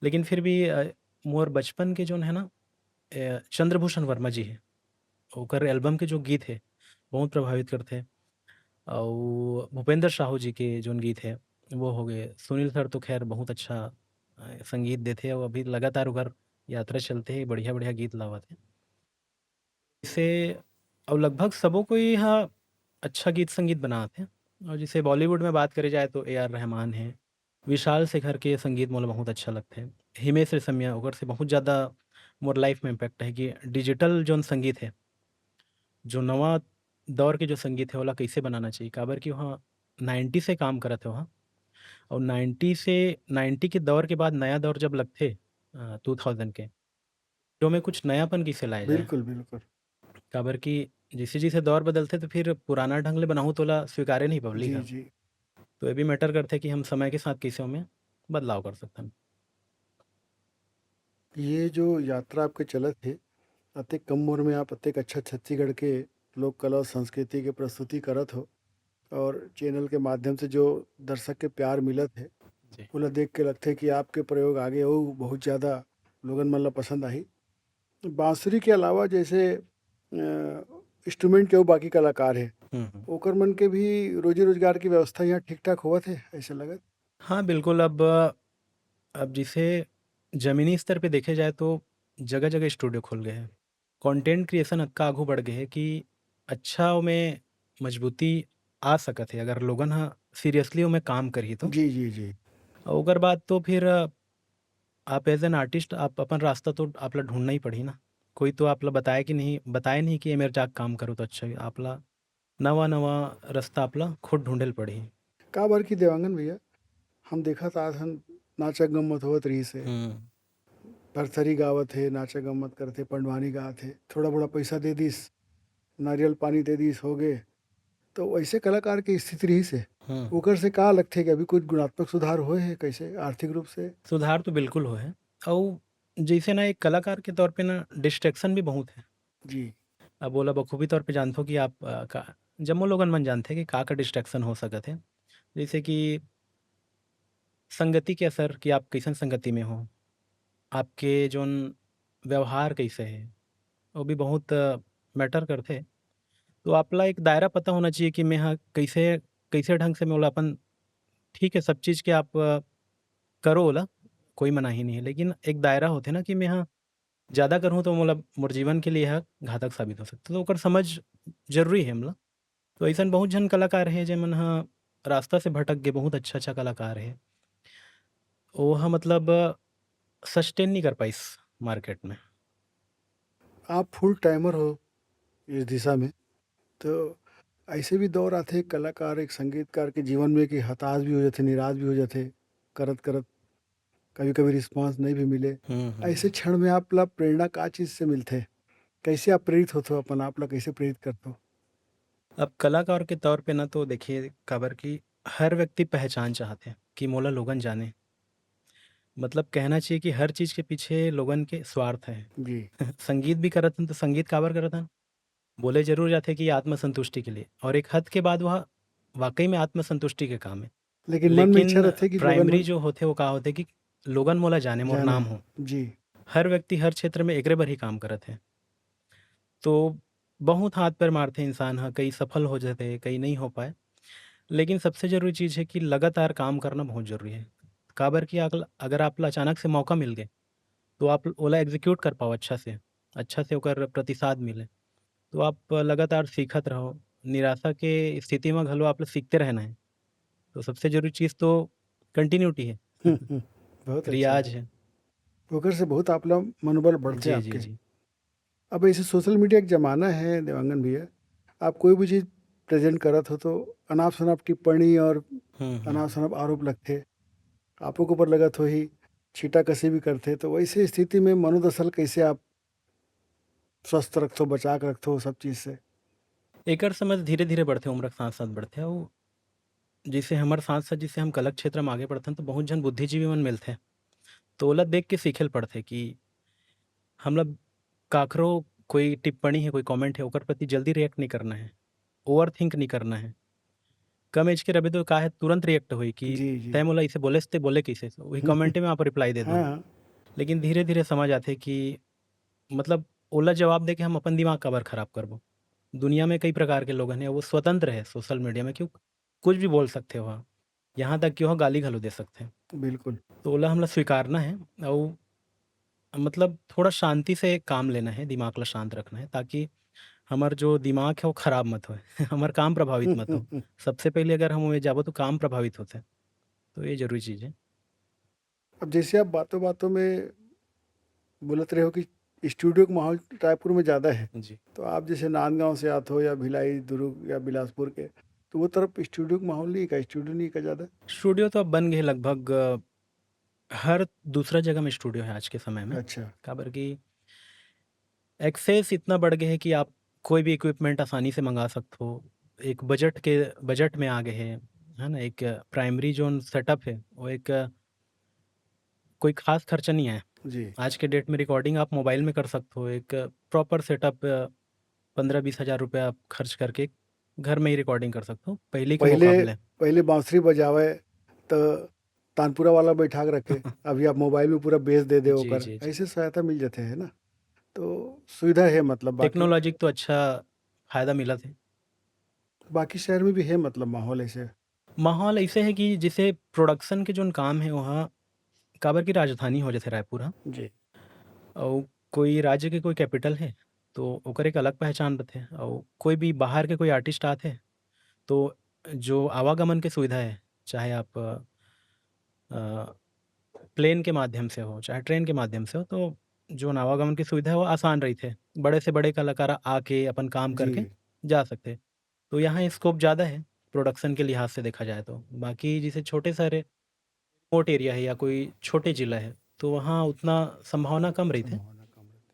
लेकिन फिर भी मोर बचपन के जोन है ना चंद्रभूषण वर्मा जी है, ओकर एल्बम के जो गीत है, बहुत प्रभावित करथे। अउ भूपेंद्र साहू जी के जोन गीत है, वो हो गए। सुनील सर तो ख़ैर बहुत अच्छा संगीत देथे अउ अभी लगातार ओकर यात्रा चलते हे, बढ़िया-बढ़िया गीत लावत हे। इसे अउ लगभग सबो कोई ह अच्छा गीत संगीत बनात हे और जैसे बॉलीवुड में बात करे जाए तो ए आर रहमान हैं, विशाल शेखर के संगीत मोला बहुत अच्छा लगथे। हिमेश रेशमिया ओकर से बहुत ज़्यादा मोर लाइफ़ में इम्पैक्ट है कि डिजिटल जोन संगीत है, जो नवा दौर के जो संगीत है ओला कइसे बनाना चाहिए काबर कि वहाँ 90 से काम करत हे वहाँ और 90 से 90 के दौर के बाद नया दौर जब लगथे 2000 के, तो में कुछ नयापन कइसे लाया जाए?
बिल्कुल, बिल्कुल।
काबर कि जइसे-जइसे दौर बदलथे तो फिर पुराना ढंग ले बनाहूँ तो ओला स्वीकारे नहीं पब्लिक
जी,
ह।
जी।
तो ये भी मैटर करथे कि हम समय के साथ कइसे ओमे बदलाव कर सकथन।
ये जो यात्रा आपके चलत हे, अतेक कम उम्र में आप अतेक अच्छा छत्तीसगढ़ के लोक कला और संस्कृति के प्रस्तुति करत हो और चैनल के माध्यम से जो दर्शक के प्यार मिलत हे,
जी।
ओला देख के लगथे कि आपके प्रयोग आगे अउ बहुत ज़्यादा लोगन मन ला पसंद आही। बाँसुरी के अलावा जैसे इंस्ट्रूमेंट के अउ बाकी कलाकार हे,
हुँ, हुँ।
ओकर मन के भी रोजी-रोजगार की व्यवस्था यहाँ ठीक-ठाक होवत हे, अइसे लगत?
हाँ, बिल्कुल अब जिसे ज़मीनी स्तर पे देखे जाए तो जगह-जगह स्टूडियो खुल गए हैं। कंटेंट क्रिएशन अतका आघु बढ़ गए हे कि अच्छा ओमे मजबूती आ सकत हे अगर लोगन ह सीरियसली ओमे काम करही तो।
जी, जी, जी।
और ओकर बाद तो फिर आप एज़ एन आर्टिस्ट आप अपन रास्ता तो आपला ढूँढना ही पड़ही ना। कोई तो आपला बताए नहीं कि ये मेरे जाके काम करो तो अच्छा होही। आपला नवा-नवा रास्ता आपला खुद ढूँढे ल पड़ही।
का बर कि देवांगन भैया, हम देखत आत हन नाचा गम्मत होवत रहिस हे,
हुँ।
भरथरी गावत हे, नाचा गम्मत करथे, पंडवानी गात हे, थोड़ा-मोड़ा पैसा दे दिस, नारियल पानी दे दिस, होगे। तो वैसे कलाकार के स्थिति रहिस हे।
हुँ।
ओकर से का लगथे कि अभी कुछ गुणात्मक सुधार होए हे कैसे आर्थिक रूप से?
सुधार तो बिल्कुल होए है और जैसे ना एक कलाकार के तौर पे ना डिस्ट्रैक्शन भी बहुत है।
जी,
अब ओला बखूबी तौर पे जानथो कि आप का जम्मो लोगन मन जानथे कि का डिस्ट्रैक्शन हो सकत हे। जैसे कि संगति के असर कि आप कइसन संगति में हो, आपके जोन व्यवहार कैसे हे, वो भी बहुत मैटर करथे। तो आपला एक दायरा पता होना चाहिए कि मैं ह कैसे कैसे ढंग से मैं ओला अपन ठीक है सब चीज़ के आप करो ओला, कोई मनाही नहीं है। लेकिन एक दायरा होथे ना कि मैं ह ज़्यादा करहूँ तो मोला मोर जीवन के लिए यह घातक साबित हो सकता है। तो ओकर समझ ज़रूरी हे हमला। तो अइसन बहुत झन कलाकार हे जेमन ह रास्ता से भटक गे, बहुत अच्छा-अच्छा कलाकार हे। ओहा मतलब सस्टेन नहीं कर पाइस मार्केट में।
आप फुल टाइमर हो इस दिशा में। तो ऐसे भी दौर आथे कलाकार, एक संगीतकार के जीवन में कि हताश भी हो जाथे, निराश भी हो जाथे, करत-करत कभी-कभी रिस्पॉन्स नहीं भी मिले। ऐसे क्षण में आपला प्रेरणा का चीज़ से मिलथे? कैसे आप प्रेरित होथो, अपन आप ला कैसे प्रेरित करथो?
अब कलाकार के तौर पे ना तो देखिए काबर कि हर व्यक्ति पहचान चाहत हे कि मोला लोगन जाने। मतलब कहना चाहिए कि हर चीज़ के पीछे लोगन के स्वार्थ है।
जी,
संगीत भी करत हन तो संगीत काबर करत हन? बोले ज़रूर जाथे कि आत्मसंतुष्टि के लिए और एक हद के बाद वह वाक़ई में आत्मसंतुष्टि के काम है।
लेकिन मन में इच्छा
लेकिन
रहथे कि लोगन
प्राइमरी
मन
जो होथे वो का होथे कि लोगन मोला जाने, मोर
जाने।
नाम हो।
जी,
हर व्यक्ति हर क्षेत्र में एकरे बर ही काम करत हे। तो बहुत हाथ पैर मारथे इंसान ह, कई सफल हो जाथे, कई नहीं हो पाए। लेकिन सबसे ज़रूरी चीज़ है कि लगातार काम करना बहुत ज़रूरी है। काबर कि अगर आपला अचानक से मौका मिल गए, तो आप ओला एग्ज़ीक्यूट कर पाओ अच्छा से ओकर प्रतिसाद मिले। तो आप लगातार सीखत रहो। निराशा के स्थिति में घलो आपला सीखते रहना है। तो सबसे ज़रूरी चीज़ तो कंटिन्यूटी है,
हुँ, हुँ। बहुत अच्छा।
रियाज़ है।
ओकर से बहुत आपला मनोबल बढ़थे
जी, जी,
आपके।
जी।
अब ऐसे सोशल मीडिया का ज़माना है देवांगन भैया, आप कोई भी चीज़ प्रेज़ेंट करत हो तो अनाप-शनाप टिप्पणी और
हुँ, हुँ।
अनाप-शनाप आरोप लगथे। आपो के ऊपर लगत होही, छीटा-कसी भी करथे, तो वैसे स्थिति में मनोदशा कैसे आप स्वस्थ रखथो, बचा के रखथो सब चीज़ से?
एकर समझ धीरे-धीरे बढ़थे, उम्र के साथ-साथ बढ़थे अउ जइसे हमर साथ-साथ जइसे हम कला क्षेत्र में आगे बढ़थन तो बहुत झन बुद्धिजीवी मन मिलथे। तो ओला देख के सीखे ल पड़थे कि हमला काकरो कोई टिप्पणी है, कोई कमेंट है, ओकर प्रति जल्दी रिएक्ट नहीं करना है, ओवरथिंक नहीं करना है। कम एज के रहबे तो का है तुरंत रिएक्ट होई कि
जी, जी।
तै मोला अइसे बोलेस ते बोले कइसे? वही कमेंटे में आप रिप्लाई दे दो।
हाँ, हाँ,
लेकिन धीरे-धीरे समझ आथे कि मतलब ओला जवाब देके हम अपन दिमाग काबर खराब करबो? दुनिया में कई प्रकार के लोग हैं, वो स्वतंत्र है सोशल मीडिया में क्यों कुछ भी बोल सकते हो वहाँ। यहाँ तक कि वह गाली घलो दे सकते हैं।
बिल्कुल।
तो ओला हमला स्वीकारना है और मतलब थोड़ा शांति से काम लेना है, दिमाग ला शांत रखना है ताकि हमार जो दिमाग है वो खराब मत होए, हमार काम प्रभावित मत हो। सबसे पहले अगर हम ओमे जाबो तो काम प्रभावित होथे, तो ये ज़रूरी चीज़ है।
अब जैसे आप बातों-बातों में बोलत रहे हो कि स्टूडियो का माहौल रायपुर में ज़्यादा है,
जी।
तो आप जैसे नांदगाँव से आते हो या भिलाई, दुर्ग या बिलासपुर के, तो वो तरफ स्टूडियो का माहौल नहीं है क्या? स्टूडियो नहीं है क्या ज़्यादा?
स्टूडियो तो अब बन गए लगभग हर दूसरा जगह में स्टूडियो है आज के समय में।
अच्छा,
काबर कि एक्सेस इतना बढ़ गया है कि आप कोई भी इक्विपमेंट आसानी से मंगा सकते हो। एक बजट में आ गए हैं, है ना? एक प्राइमरी जोन सेटअप है, वो एक कोई ख़ास खर्चा नहीं है।
जी।
आज के डेट में रिकॉर्डिंग आप मोबाइल में कर सकते हो। एक प्रॉपर सेटअप 15-20 हज़ार रुपए आप खर्च करके घर में ही रिकॉर्डिंग कर सकते हो, पहले के
पहले
मुकाबले।
पहले बाँसुरी बजावे तो तानपुरा वाला बैठा के रखे, अभी आप मोबाइल में पूरा बेस दे देओ
जी,
ओकर,
जी, जी।
ऐसे सहायता मिल जाथे, है ना? तो सुविधा है मतलब बाकी
टेक्नोलॉजी का तो अच्छा फ़ायदा मिलत है।
बाकी शहर में भी है मतलब माहौल ऐसे?
माहौल ऐसे है कि जैसे प्रोडक्शन के जोन काम है वहाँ काबर की राजधानी हो जैसे रायपुर ह
जी,
अउ कोई राज्य के कोई कैपिटल है, तो ओकर एक अलग पहचान रथे अउ कोई भी बाहर के कोई आर्टिस्ट आथे, तो जो आवागमन के सुविधा है, चाहे आप प्लेन के माध्यम से हो, चाहे ट्रेन के माध्यम से हो, तो जोन आवागमन की सुविधा है वो आसान रहिथे। बड़े से बड़े कलाकार आके अपन काम
जी।
करके जा सकते। तो यहाँ स्कोप ज़्यादा है, प्रोडक्शन के लिहाज से देखा जाए तो। बाकी जैसे छोटे शहर है, रिमोट एरिया है या कोई छोटे जिला है, तो वहाँ उतना संभावना कम रहिथे।
संभावना कम रहती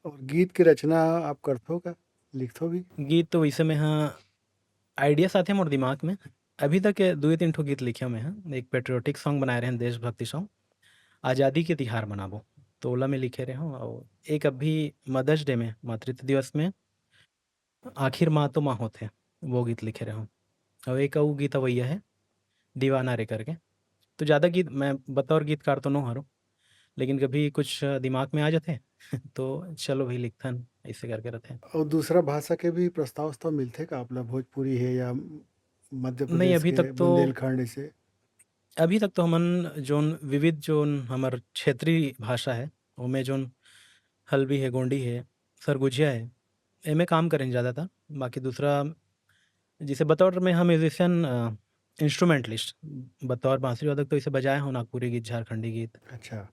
और गीत की रचना आप करथो का? लिखथो भी?
गीत तो वैसे में हाँ, आइडियाज़ आथे मोर दिमाग में। अभी तक 2-3 ठो गीत लिखे मैं हाँ। एक पैट्रियोटिक सॉन्ग बनाए रहेन देशभक्ति सॉन्ग, आज़ादी के तिहार मनाबो, तो ओला मैं लिखे रेहे हूँ और एक अभी मदर्स डे में, मातृत्व दिवस में आखिर माँ तो माँ होथे, वो गीत लिखे रहे हूँ। और एक अउ गीत अवइया है, दीवाना रे करके। तो ज़्यादा गीत मैं बतौर गीतकार तो नो हरो, लेकिन कभी कुछ दिमाग में आ जाथे तो चलो भई लिखथन, ऐसे करके रथे।
और दूसरा भाषा के भी प्रस्ताव-वस्ताव मिलथे का आपला भोजपुरी है या मध्य
नहीं
प्रदेश के बुंदेलखंड ऐसे?
अभी तक तो हमन जोन विविध जोन हमर क्षेत्रीय भाषा है, ओमे जोन हल्बी है, गोंडी है, सरगुजिया है, एमे काम करेन ज़्यादातर। बाकी दूसरा जैसे बतौर मैं हाँ म्यूज़िशियन इंस्ट्रूमेंटलिस्ट बतौर बाँसुरी वादक तो इसे बजाया हूँ नागपुरी गीत, झारखंडी गीत।
अच्छा,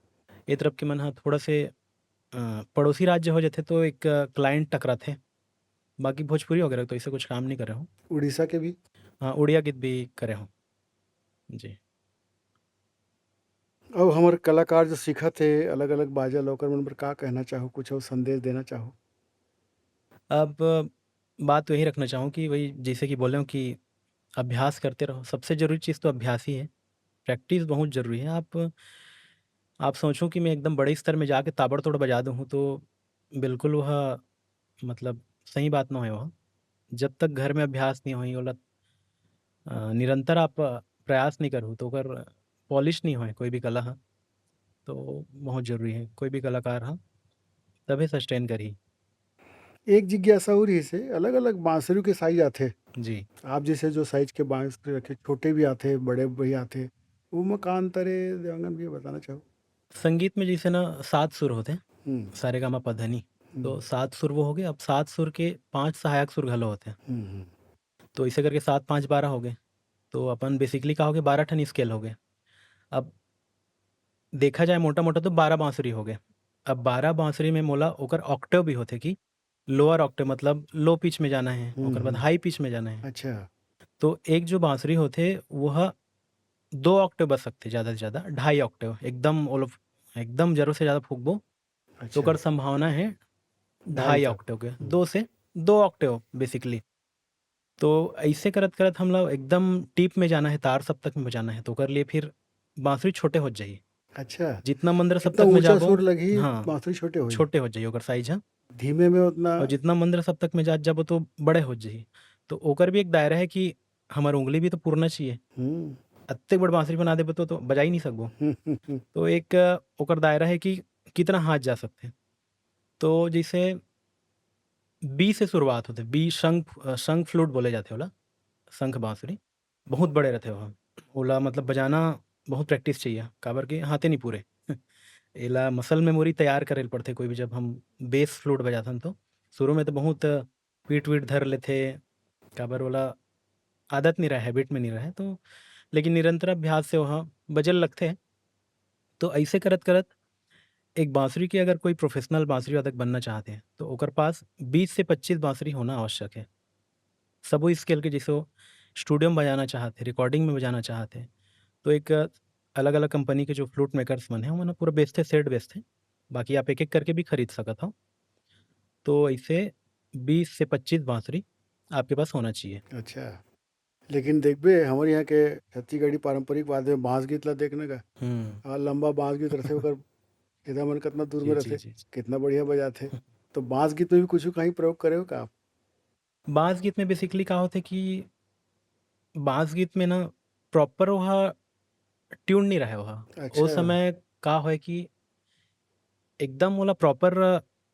ए तरफ के मन ह थोड़ा से पड़ोसी राज्य हो जाथे तो एक क्लाइंट टकराथे, बाकी भोजपुरी वगैरह तो ऐसे कुछ काम नहीं करे हूँ।
उड़ीसा के भी?
हाँ, उड़िया गीत भी करे हूँ। जी।
अब हमारे कलाकार जो सीखत हे अलग-अलग बाजा ओकर मन बर का कहना चाहो? कुछ अउ संदेश देना चाहो?
अब बात तो यही रखना चाहूँ कि वही जैसे कि बोले हूँ कि अभ्यास करते रहो। सबसे ज़रूरी चीज़ तो अभ्यास ही है। प्रैक्टिस बहुत ज़रूरी है। आप सोचो कि मैं एकदम बड़े स्तर में जाके ताबड़तोड़ बजा दूँ तो बिल्कुल वह मतलब सही बात ना होए वह। जब तक घर में अभ्यास नहीं होई ओला निरंतर आप प्रयास नहीं करूँ तो ओकर पॉलिश नहीं होए कोई भी कला ह। तो बहुत ज़रूरी है। कोई भी कलाकार ह तभे सस्टेन करही।
एक जिज्ञासा और ही से अलग-अलग बांसुरी के साइज़ आथे।
जी।
आप जैसे जो साइज़ के बांसुरी रखे छोटे भी आथे, बड़े भी आथे। ओमा का अंतर हे देवांगन भैया बताना चाहो?
संगीत में जैसे ना 7 सुर होते हैं,
हुँ,
सारेगामापधनि।
हुँ,
तो 7 सुर वो हो गए, अब 7 सुर के 5 सहायक सुर घलो होते हैं।
हुँ, हुँ।
तो इसे करके 7, 5, 12 हो गए। तो अपन बेसिकली का हो गए 12 ठन स्केल हो गए। अब देखा जाए मोटा-मोटा तो 12 बांसुरी हो गए। अब 12 बांसुरी में मोला ओकर ऑक्टेव भी होथे कि लोअर ऑक्टेव मतलब लो पिच में जाना है,
हुँ,
ओकर बाद
हुँ।
हाई पिच में जाना है।
अच्छा,
तो एक जो बांसुरी होथे वह 2 ऑक्टेव बज सकथे ज़्यादा से ज़्यादा, ढाई ऑक्टेव एकदम एकदम ज़रूरत से ज़्यादा फूँकबो तो
अच्छा।
ओकर संभावना है
ढाई
ढाई
तक।
ऑक्टेव के,
हुँ,
2 से 2 ऑक्टेव बेसिकली। तो ऐसे करत-करत हम लोग एकदम डीप में जाना है, तार सप्तक में बजाना है, तो ओकर लिए फिर बांसुरी छोटे होत जाही।
अच्छा।
जितना मंद्र
जितना
सप्तक में
ऊँचा
जाबो
सुर लगही
हाँ,
बांसुरी छोटे होही।
छोटे होत जाही ओकर साइज़ ह
धीमे में उतना
और जितना मंद्र सप्तक में जात जाबो तो बड़े होत जाही। तो ओकर भी एक दायरा है कि हमर उँगली भी तो पुरना चाहिए।
हुँ।
अत्ते बड़ बांसुरी बना देबो तो बजा ही नहीं सकबो।
हुँ, हुँ, हुँ।
तो एक ओकर दायरा है कि कितना हाथ जा सकथे। तो जैसे बी से शुरुआत होथे, बी शंख फ्लूट बोले जाथे ओला, शंख बांसुरी। बहुत बड़े रहथे ओहा। ओला मतलब बजाना बहुत प्रैक्टिस चाहिए, काबर के हाथे नहीं पुरे। एला मसल मेमोरी तैयार करे ल पड़थे कोई भी जब हम बेस फ्लूट बजाथन तो। शुरू में तो बहुत पीठ-वीठ धर लेथे, काबर ओला आदत नहीं रहे, हैबिट में नहीं रहे तो लेकिन निरंतर अभ्यास से ओहा बजल लगथे। तो अइसे करत-करत एक बांसुरी के अगर कोई प्रोफ़ेशनल बांसुरी वादक बनना चाहते हैं, तो ओकर पास 20 से 25 बांसुरी होना आवश्यक है। सबो स्केल के जैसे वो स्टूडियो में बजाना चाहते, रिकॉर्डिंग में बजाना चाहते, तो एक अलग-अलग कंपनी के जो फ्लूट मेकर्स मन हैं, ओमन ह पूरा बेचथे, सेट बेचथे। बाकी आप एक-एक करके भी खरीद सकत हव। तो ऐसे 20 से 25 बांसुरी आपके पास होना चाहिए।
अच्छा। लेकिन देखबे हमर यहाँ के छत्तीसगढ़ी पारंपरिक वाद्य में बांस गीत ल देखना गा
हुँ।
लंबा बांस गीत रथे ओकर छेदा मन कतना दूर
जी,
में
जी,
रथे,
जी, जी।
कितना बढ़िया बजाथे। तो बांस गीत में भी कुछु काही प्रयोग करे हो का आप?
बाँस गीत में बेसिकली का होथे कि बाँस गीत में ना प्रॉपर ओहा ट्यून नहीं रहे ओहा। ओ
अच्छा।
समय का होय कि एकदम ओला प्रॉपर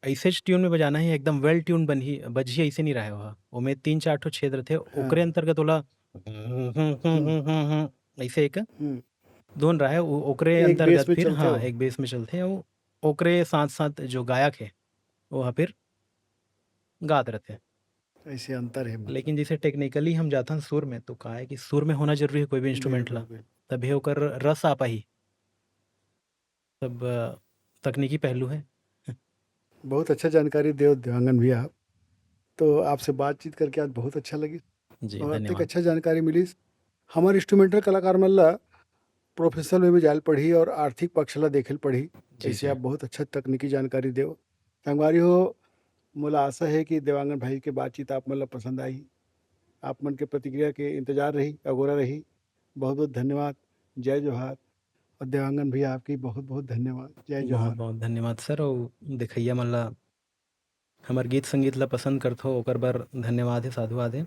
ऐसेच ट्यून में बजाना है, एकदम वेल ट्यून बजही ऐसे नहीं रहे ओहा। ओमे 3-4 ठो छेद रथे, ओकरे
हाँ।
अंतर्गत ओला
हुँ,
ऐसे एक
हुँ।
धुन रहे ओकरे
एक बेस
अंतर्गत
में
फिर
चलथे
हाँ,
वो।
एक बेस में चलथे अउ ओकरे साथ-साथ जो गायक हे, ओहा फिर गात रथे।
ऐसे अंतर है मतलब।
लेकिन जैसे टेक्निकली हम जाथन सुर में, तो का है कि सुर में होना ज़रूरी है कोई भी इंस्ट्रूमेंट
बिल्कुल,
ला,
बिल्कुल।
तभे ओकर रस आ पाही। सब तकनीकी पहलू है।
बहुत अच्छा जानकारी देव देवांगन भैया आप। तो आपसे बातचीत करके आज बहुत अच्छा लगी
जी,
और अतेक
धन्यवाद।
अच्छा जानकारी मिलिस। हमर इंस्ट्रूमेंटल कलाकार मन ला प्रोफेशनल वे में जायल पड़ही और आर्थिक पक्ष ला देखेल पड़ही।
जी,
ऐसे
जी।
आप बहुत अच्छा तकनीकी जानकारी देव। संगवारी हो मोला आशा है कि देवांगन भाई के बातचीत आप मन ला पसंद आई। आप मन के प्रतिक्रिया के इंतजार रही, अगोरा रही। बहुत-बहुत धन्यवाद। जय जोहार और देवांगन भैया आपकी बहुत-बहुत धन्यवाद। जय जोहार।
बहुत-बहुत धन्यवाद सर अउ देखइया मन ला हमर गीत संगीत ला पसंद करथो ओकर बर धन्यवाद हे, साधुवाद हे।